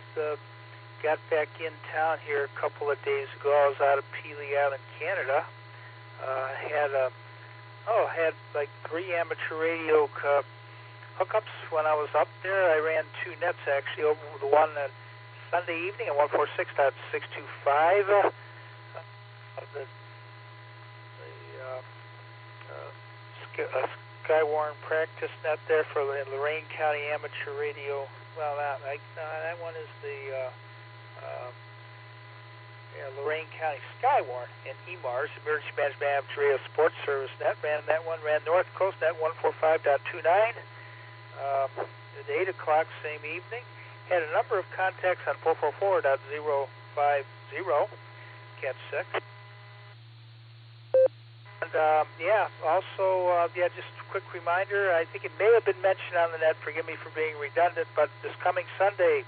got back in town here a couple of days ago. I was out of Pelee Island, Canada. Had like 3 amateur radio hookups when I was up there. I ran 2 nets actually, over the one on Sunday evening at 146.625. Skywarn practice net there for the Lorain County Amateur Radio. Well, that one is the Lorain County Skywarn and EMARS, Emergency Management Amateur Radio Sports Service net. Ran North Coast net 145.29 at 8 o'clock same evening. Had a number of contacts on 444.050 Cat 6. And, just a quick reminder, I think it may have been mentioned on the net, forgive me for being redundant, but this coming Sunday,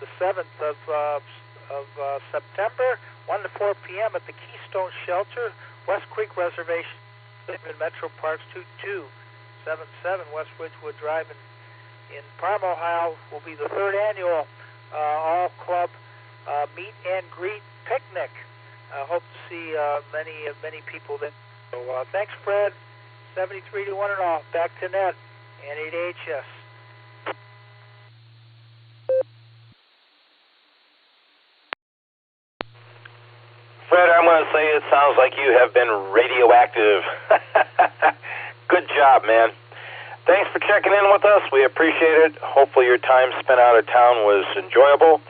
the 7th of September, 1 to 4 p.m. at the Keystone Shelter, West Creek Reservation in Metro Parks 2277 West Ridgewood Drive in Parma, Ohio, will be the 3rd annual all-club meet and greet picnic. I hope to see many people there. So thanks, Fred. 73 to 1 and all. Back to net and 8HS. Fred, I'm going to say it sounds like you have been radioactive. Good job, man. Thanks for checking in with us. We appreciate it. Hopefully your time spent out of town was enjoyable,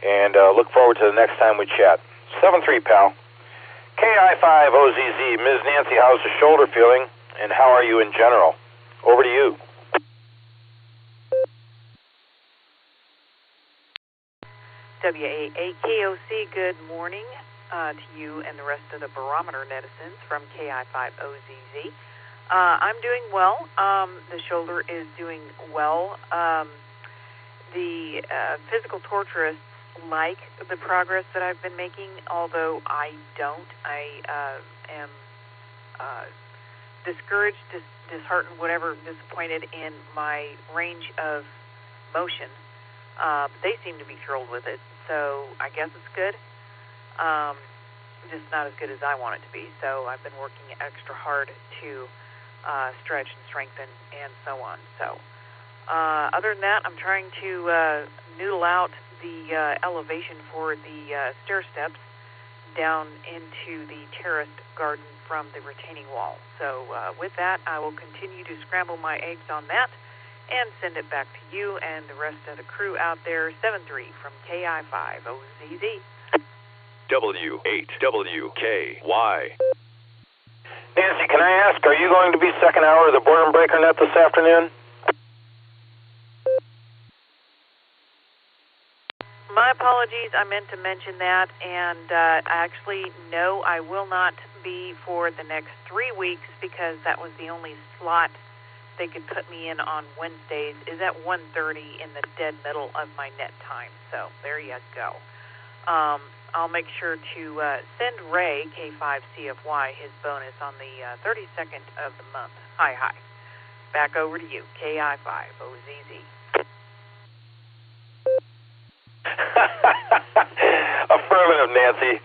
and look forward to the next time we chat. 7-3, pal. KI5OZZ, Ms. Nancy, how's the shoulder feeling, and how are you in general? Over to you. WAAKOC, good morning to you and the rest of the Barometer netizens from KI5OZZ. I'm doing well. The shoulder is doing well. The physical torturists like the progress that I've been making, although I don't. I am discouraged, disheartened, whatever, disappointed in my range of motion. They seem to be thrilled with it, so I guess it's good. Just not as good as I want it to be, so I've been working extra hard to stretch and strengthen and so on. So other than that, I'm trying to noodle out the elevation for the stair steps down into the terraced garden from the retaining wall. So with that, I will continue to scramble my eggs on that and send it back to you and the rest of the crew out there. 7-3 from KI5OZZ. W8WKY. Nancy, can I ask, are you going to be second hour of the Boredom Breaker Net this afternoon? My apologies, I meant to mention that, and actually, no, I will not be for the next 3 weeks because that was the only slot they could put me in on Wednesdays, is at 1:30 in the dead middle of my net time. So there you go. I'll make sure to send Ray, K5CFY, his bonus on the 32nd of the month. Hi. Back over to you, KI5OZZ. Affirmative, Nancy.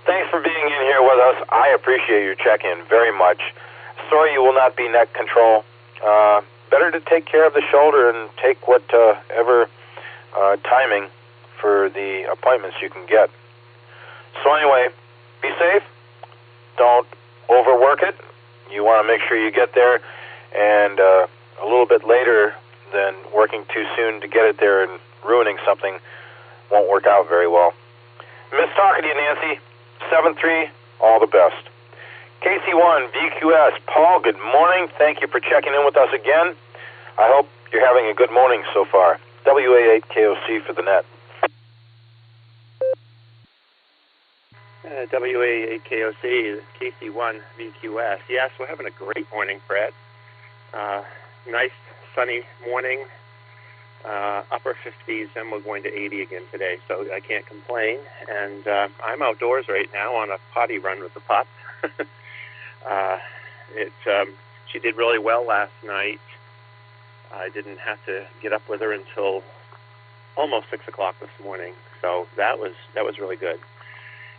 Thanks for being in here with us. I appreciate your check-in very much. Sorry you will not be net control. Better to take care of the shoulder and take whatever timing for the appointments you can get. So anyway, be safe. Don't overwork it. You want to make sure you get there, and a little bit later than working too soon to get it there and ruining something won't work out very well. Miss talking to you, Nancy. 7-3, all the best. KC1, VQS, Paul, good morning. Thank you for checking in with us again. I hope you're having a good morning so far. WA8KOC for the net. WA8KOC, KC1, VQS. Yes, we're having a great morning, Fred. Nice, sunny morning. Upper 50s, and we're going to 80 again today, so I can't complain. And I'm outdoors right now on a potty run with the pup. She did really well last night. I didn't have to get up with her until almost 6 o'clock this morning, so that was really good.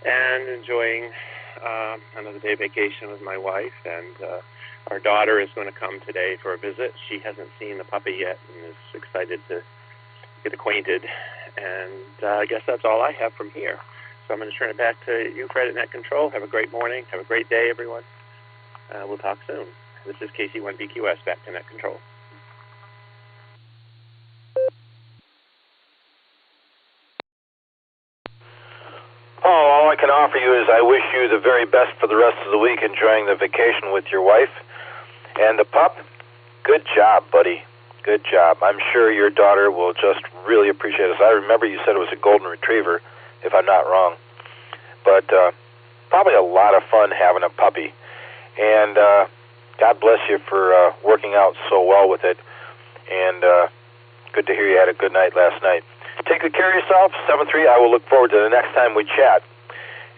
And enjoying another day vacation with my wife, and our daughter is going to come today for a visit. She hasn't seen the puppy yet and is excited to get acquainted. And I guess that's all I have from here. So I'm going to turn it back to you, Fred, at Net Control. Have a great morning. Have a great day, everyone. We'll talk soon. This is KC1BQS, back to Net Control. All I can offer you is I wish you the very best for the rest of the week, enjoying the vacation with your wife. And the pup, good job, buddy. Good job. I'm sure your daughter will just really appreciate this. I remember you said it was a golden retriever, if I'm not wrong. but probably a lot of fun having a puppy. And God bless you for working out so well with it. And good to hear you had a good night last night. Take good care of yourself. 7-3. I will look forward to the next time we chat.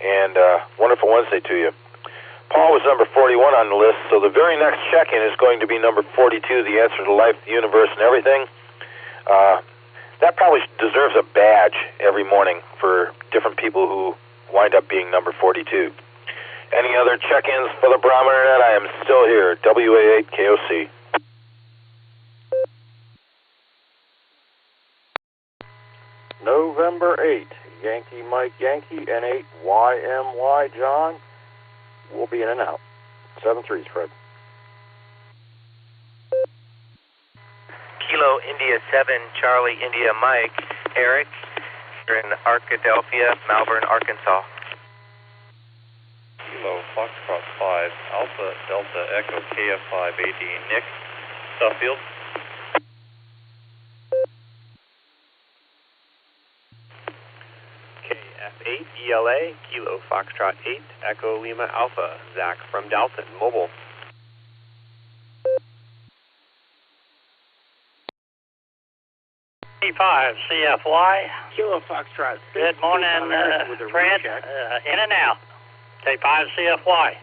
And wonderful Wednesday to you. Paul was number 41 on the list, so the very next check-in is going to be number 42, the answer to life, the universe, and everything. That probably deserves a badge every morning for different people who wind up being number 42. Any other check-ins for the Barometer Net? I am still here, WA8KOC. November 8, Yankee Mike Yankee, N8 YMY John. We'll be in and out. 7-3's Fred. Kilo India 7, Charlie India Mike, Eric. You're in Arkadelphia, Malvern, Arkansas. Kilo Foxtrot 5, Alpha Delta Echo KF5 AD, Nick, Suffield. KF8 ELA, Kilo Foxtrot 8, Echo Lima Alpha, Zach from Dalton, Mobile. G5 CFY. Kilo Foxtrot 6. Good morning, Fred. In and out. K5 CFY.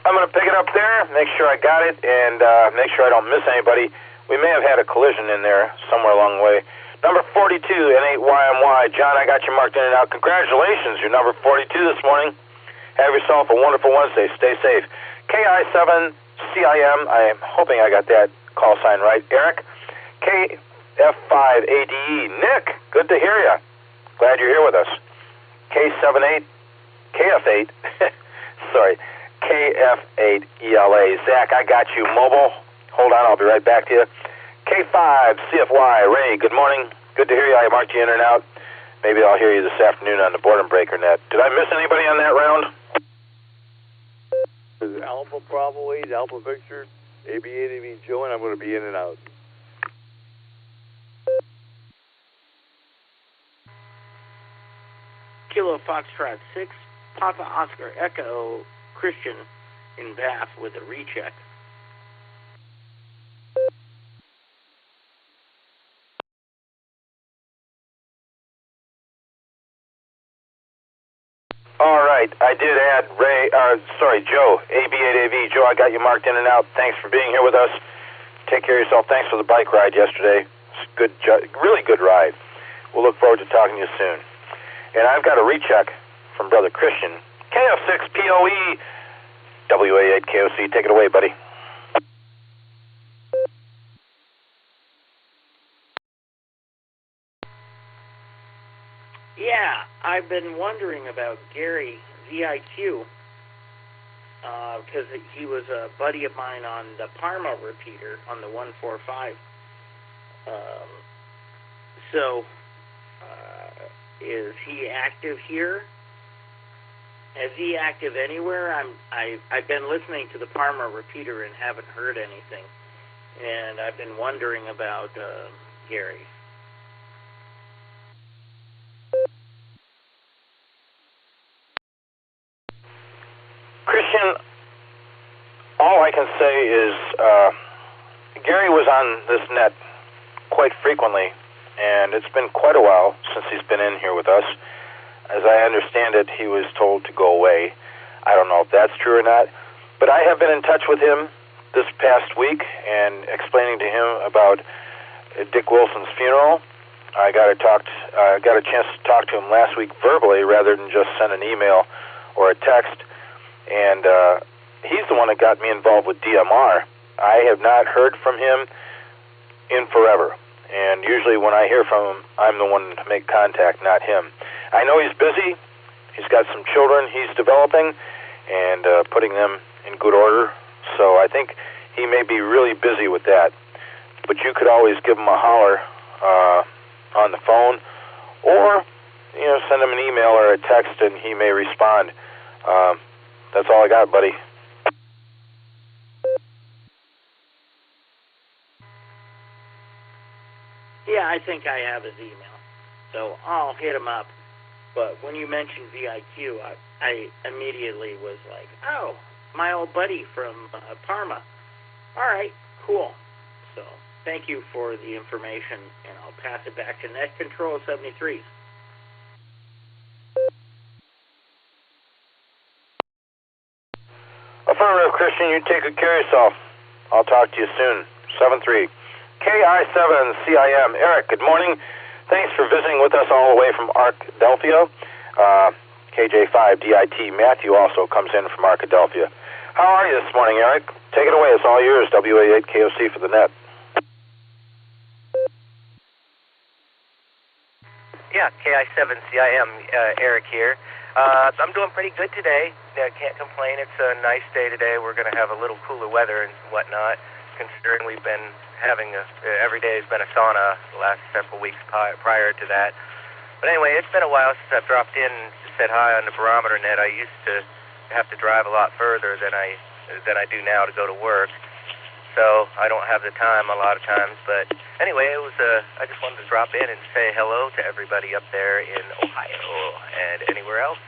I'm going to pick it up there, make sure I got it, and make sure I don't miss anybody. We may have had a collision in there somewhere along the way. Number 42, N8YMY. John, I got you marked in and out. Congratulations, you're number 42 this morning. Have yourself a wonderful Wednesday. Stay safe. KI7CIM, I am hoping I got that call sign right. Eric, KF5ADE. Nick, good to hear you. Glad you're here with us. K78, KF8, sorry, KF8ELA. Zach, I got you. Mobile. Hold on, I'll be right back to you. K5CFY. Ray, good morning. Good to hear you. I marked you in and out. Maybe I'll hear you this afternoon on the Boredom Breaker Net. Did I miss anybody on that round? Alpha Bravo 8, Alpha Victor, AB8, Joe, and I'm going to be in and out. Kilo Foxtrot 6, Papa Oscar Echo Christian in Bath with a recheck. All right, I did add Joe, AB8AV. Joe, I got you marked in and out. Thanks for being here with us. Take care of yourself. Thanks for the bike ride yesterday. It's good, really good ride. We'll look forward to talking to you soon. And I've got a recheck from Brother Christian. KF6POE, WA8KOC. Take it away, buddy. Yeah, I've been wondering about Gary VIQ because he was a buddy of mine on the Parma repeater on the 145. Is he active here? Is he active anywhere? I've been listening to the Parma repeater and haven't heard anything, and I've been wondering about Gary. Christian, all I can say is Gary was on this net quite frequently, and it's been quite a while since he's been in here with us. As I understand it, he was told to go away. I don't know if that's true or not, but I have been in touch with him this past week and explaining to him about Dick Wilson's funeral. I got a chance to talk to him last week verbally rather than just send an email or a text. And he's the one that got me involved with DMR. I have not heard from him in forever. And usually when I hear from him, I'm the one to make contact, not him. I know he's busy. He's got some children he's developing and putting them in good order. So I think he may be really busy with that. But you could always give him a holler on the phone or, send him an email or a text and he may respond. That's all I got, buddy. 7-3 Yeah, I think I have his email. So I'll hit him up. But when you mentioned VIQ, I immediately was like, oh, my old buddy from Parma. All right, cool. So thank you for the information, and I'll pass it back to Net Control 73s. Affirmative, Christian. You take good care of yourself. I'll talk to you soon. 7-3. KI7CIM. Eric, good morning. Thanks for visiting with us all the way from Arkadelphia. KJ5DIT. Matthew also comes in from Arkadelphia. How are you this morning, Eric? Take it away. It's all yours. WA8KOC for the net. Yeah, KI7CIM, Eric here. I'm doing pretty good today. Can't complain. It's a nice day today. We're going to have a little cooler weather and whatnot, considering we've been having every day has been a sauna the last several weeks prior to that. But anyway, it's been a while since I've dropped in and said hi on the Barometer Net. I used to have to drive a lot further than I do now to go to work, so I don't have the time a lot of times. But anyway, I just wanted to drop in and say hello to everybody up there in Ohio and anywhere else.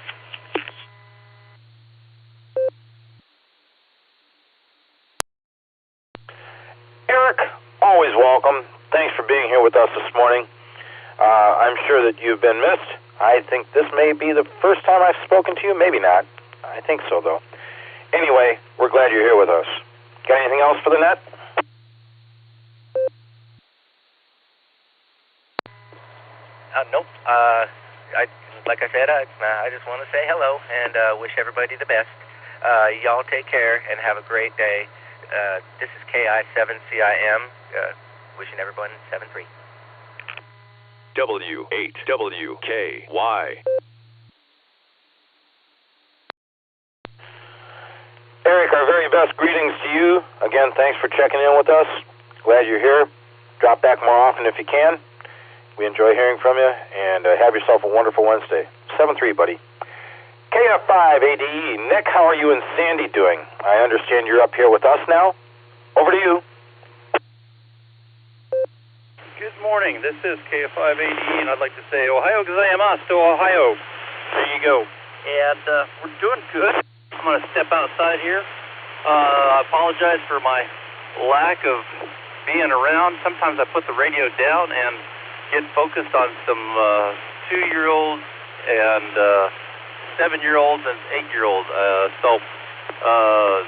Eric, always welcome. Thanks for being here with us this morning. I'm sure that you've been missed. I think this may be the first time I've spoken to you. Maybe not. I think so, though. Anyway, we're glad you're here with us. Got anything else for the net? Nope. Like I said, I just want to say hello and wish everybody the best. Y'all take care and have a great day. This is KI7CIM, wishing everyone 7-3. W8WKY. Eric, our very best greetings to you. Again, thanks for checking in with us. Glad you're here. Drop back more often if you can. We enjoy hearing from you, and have yourself a wonderful Wednesday. 7-3, buddy. KF5ADE. Nick, how are you and Sandy doing? I understand you're up here with us now. Over to you. Good morning. This is KF5ADE, and I'd like to say Ohio gozaimasu to Ohio. There you go. And we're doing good. I'm going to step outside here. I apologize for my lack of being around. Sometimes I put the radio down and get focused on some 2-year-olds and 7-year-olds and 8-year-olds. So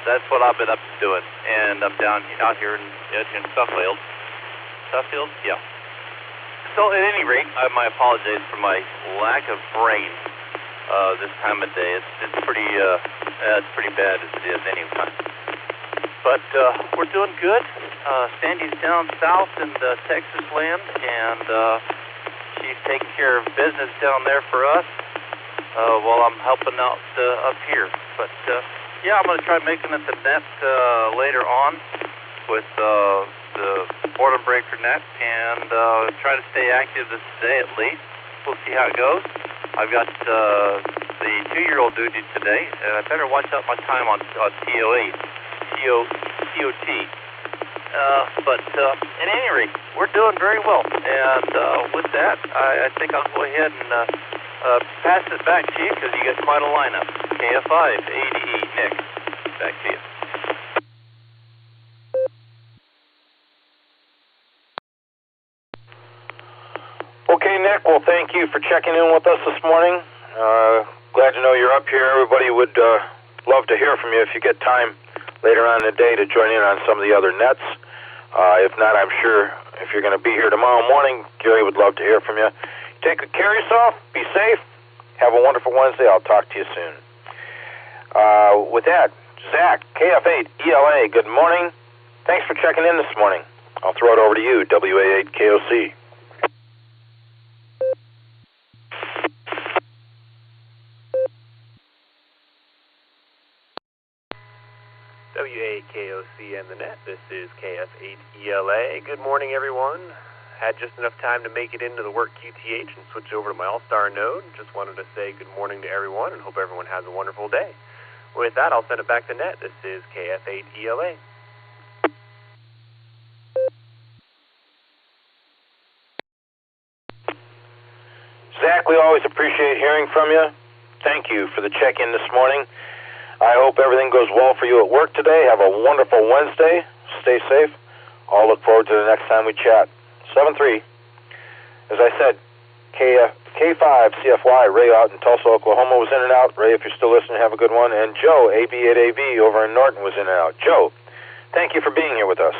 that's what I've been up to doing. And I'm out here in Suffield. Suffield? Yeah. So at any rate, my apologies for my lack of brain this time of day. It's pretty bad as it is anyway. But we're doing good. Sandy's down south in the Texas land, and she's taking care of business down there for us while I'm helping out up here. But yeah, I'm going to try making it the net later on with the Boredom Breaker net, and try to stay active this day at least. We'll see how it goes. I've got the 2-year-old duty today, and I better watch out my time on TOT. But at any rate, we're doing very well. And with that, I think I'll go ahead and pass it back to you because you got quite a lineup. KF5ADE, Nick, back to you. Okay, Nick, well, thank you for checking in with us this morning. Glad to know you're up here. Everybody would love to hear from you if you get time later on in the day to join in on some of the other nets. If not, I'm sure if you're going to be here tomorrow morning, Gary would love to hear from you. Take good care of yourself. Be safe. Have a wonderful Wednesday. I'll talk to you soon. With that, Zach, KF8ELA, good morning. Thanks for checking in this morning. I'll throw it over to you, WA8KOC. WAKOC and the net. This is KF8ELA. Good morning, everyone. Had just enough time to make it into the work QTH and switch over to my Allstar Node. Just wanted to say good morning to everyone and hope everyone has a wonderful day. With that, I'll send it back to net. This is KF8ELA. Zach, we always appreciate hearing from you. Thank you for the check-in this morning. I hope everything goes well for you at work today. Have a wonderful Wednesday. Stay safe. I'll look forward to the next time we chat. 7-3. As I said, K5 CFY, Ray out in Tulsa, Oklahoma was in and out. Ray, if you're still listening, have a good one. And Joe, AB8AV over in Norton was in and out. Joe, thank you for being here with us.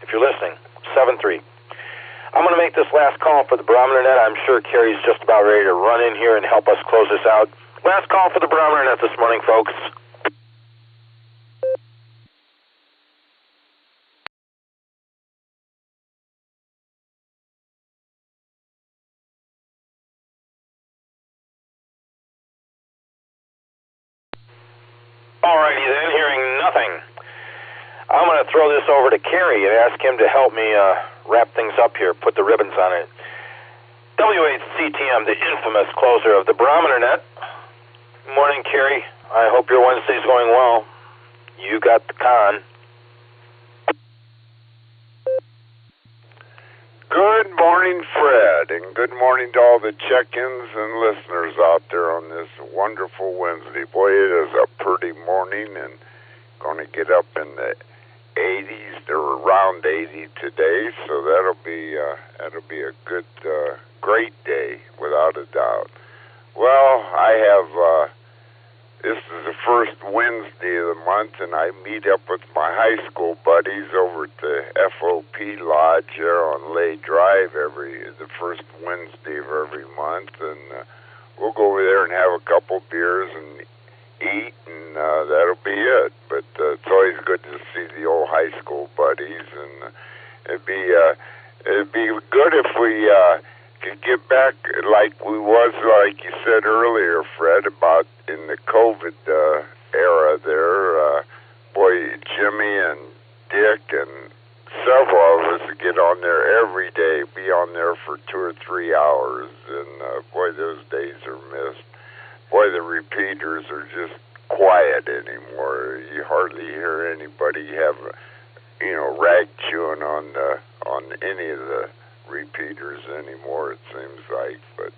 If you're listening, 7-3. I'm going to make this last call for the Barometer Net. I'm sure Carrie's just about ready to run in here and help us close this out. Last call for the Barometer Net this morning, folks. Alrighty then, hearing nothing. I'm going to throw this over to Kerry and ask him to help me wrap things up here, put the ribbons on it. W8CTM, the infamous closer of the Barometer Net. Good morning, Kerry. I hope your Wednesday's going well. You got the con. Good morning, Fred, and good morning to all the check-ins and listeners out there on this wonderful Wednesday. Boy, it is a pretty morning, and going to get up in the 80s or around 80 today, so that'll be a good, great day without a doubt. Well, I have. This is the first Wednesday of the month, and I meet up with my high school buddies over at the FOP Lodge here on Lay Drive the first Wednesday of every month, and we'll go over there and have a couple beers and eat, and that'll be it. But it's always good to see the old high school buddies, and it'd be good if we could get back like we was, like you said earlier, Fred, about in the COVID era there. Boy, Jimmy and Dick and several of us would get on there every day, be on there for 2 or 3 hours, and boy, those days are missed. Boy, the repeaters are just quiet anymore. You hardly hear anybody have, rag chewing on any of the repeaters anymore, it seems like. But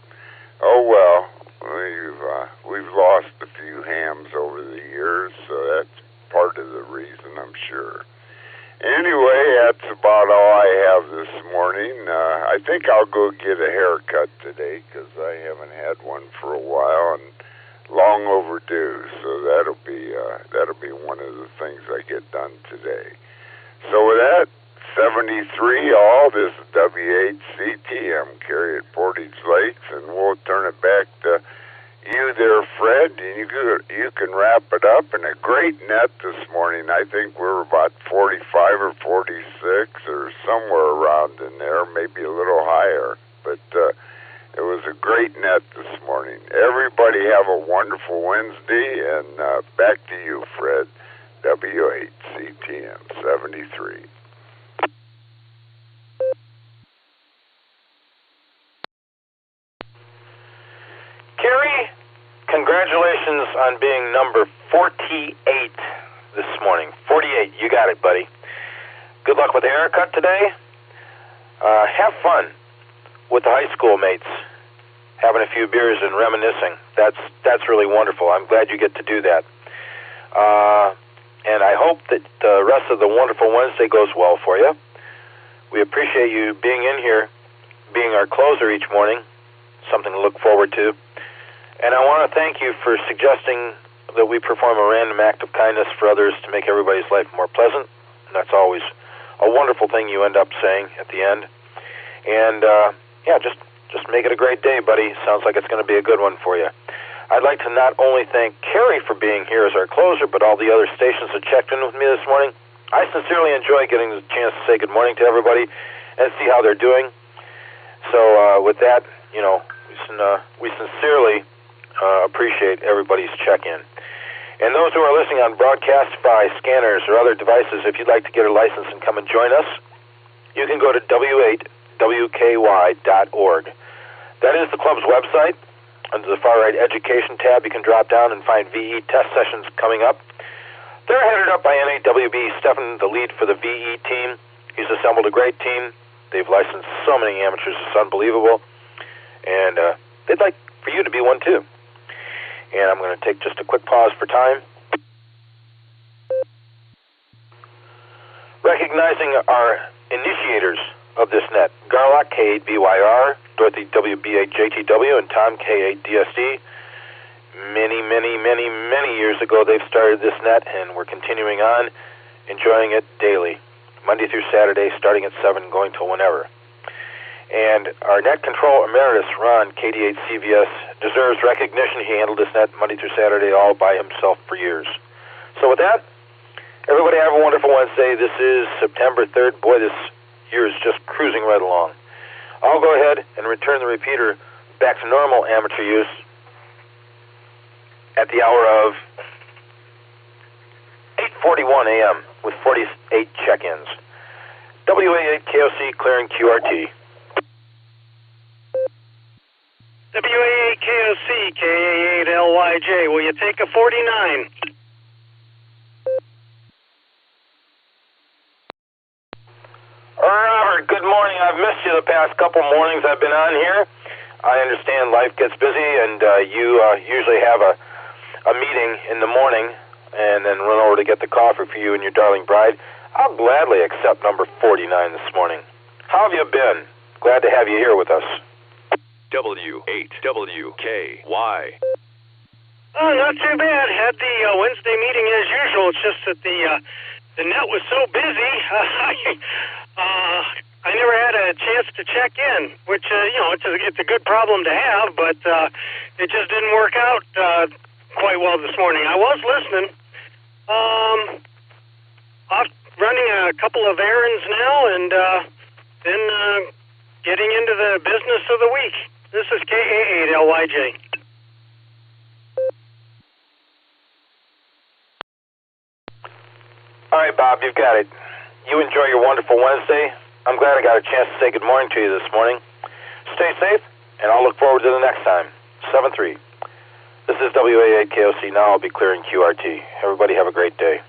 oh well, we've lost a few hams over the years, so that's part of the reason, I'm sure. Anyway, that's about all I have this morning. I think I'll go get a haircut today because I haven't had one for a while and long overdue. So that'll be one of the things I get done today. So with that, 73 all, this is W8CTM, Kerry at Portage Lakes, and we'll turn it back to you there, Fred, and you can wrap it up. And a great net this morning. I think we're about 45 or 46 or somewhere around in there, maybe a little higher. But it was a great net this morning. Everybody have a wonderful Wednesday, and back to you, Fred, W8CTM 73. Kerry, congratulations on being number 48 this morning. 48, you got it, buddy. Good luck with the haircut today. Have fun with the high school mates, having a few beers and reminiscing. That's really wonderful. I'm glad you get to do that. And I hope that the rest of the wonderful Wednesday goes well for you. We appreciate you being in here, being our closer each morning, something to look forward to. And I want to thank you for suggesting that we perform a random act of kindness for others to make everybody's life more pleasant. And that's always a wonderful thing you end up saying at the end. And, just make it a great day, buddy. Sounds like it's going to be a good one for you. I'd like to not only thank Kerry for being here as our closer, but all the other stations that checked in with me this morning. I sincerely enjoy getting the chance to say good morning to everybody and see how they're doing. So with that, we sincerely appreciate everybody's check-in. And those who are listening on Broadcastify, scanners, or other devices, if you'd like to get a license and come and join us, you can go to w8wky.org. That is the club's website. Under the far right education tab, you can drop down and find VE test sessions coming up. They're headed up by NAWB Stefan, the lead for the VE team. He's assembled a great team. They've licensed so many amateurs, it's unbelievable. And they'd like for you to be one too. And I'm going to take just a quick pause for time. Recognizing our initiators of this net, Garlock K8BYR, Dorothy WB8JTW, and Tom K8DSD. Many, many, many, many years ago they've started this net, and we're continuing on, enjoying it daily, Monday through Saturday, starting at 7, going till whenever. And our net control emeritus, Ron, KD8CVS, deserves recognition. He handled this net Monday through Saturday all by himself for years. So with that, everybody have a wonderful Wednesday. This is September 3rd. Boy, this year is just cruising right along. I'll go ahead and return the repeater back to normal amateur use at the hour of 8:41 a.m. with 48 check-ins. WA8KOC clearing QRT. WA8KOC, KA8LYJ, will you take a 49? Robert, good morning. I've missed you the past couple mornings I've been on here. I understand life gets busy, and you usually have a meeting in the morning and then run over to get the coffee for you and your darling bride. I'll gladly accept number 49 this morning. How have you been? Glad to have you here with us. W8WKY. Oh, not too bad. Had the Wednesday meeting as usual. It's just that the net was so busy. I never had a chance to check in, which it's a good problem to have, but it just didn't work out quite well this morning. I was listening. I'm running a couple of errands now, and then getting into the business of the week. This is KA8LYJ. All right, Bob, you've got it. You enjoy your wonderful Wednesday. I'm glad I got a chance to say good morning to you this morning. Stay safe, and I'll look forward to the next time. 7-3. This is WA8KOC. Now I'll be clearing QRT. Everybody have a great day.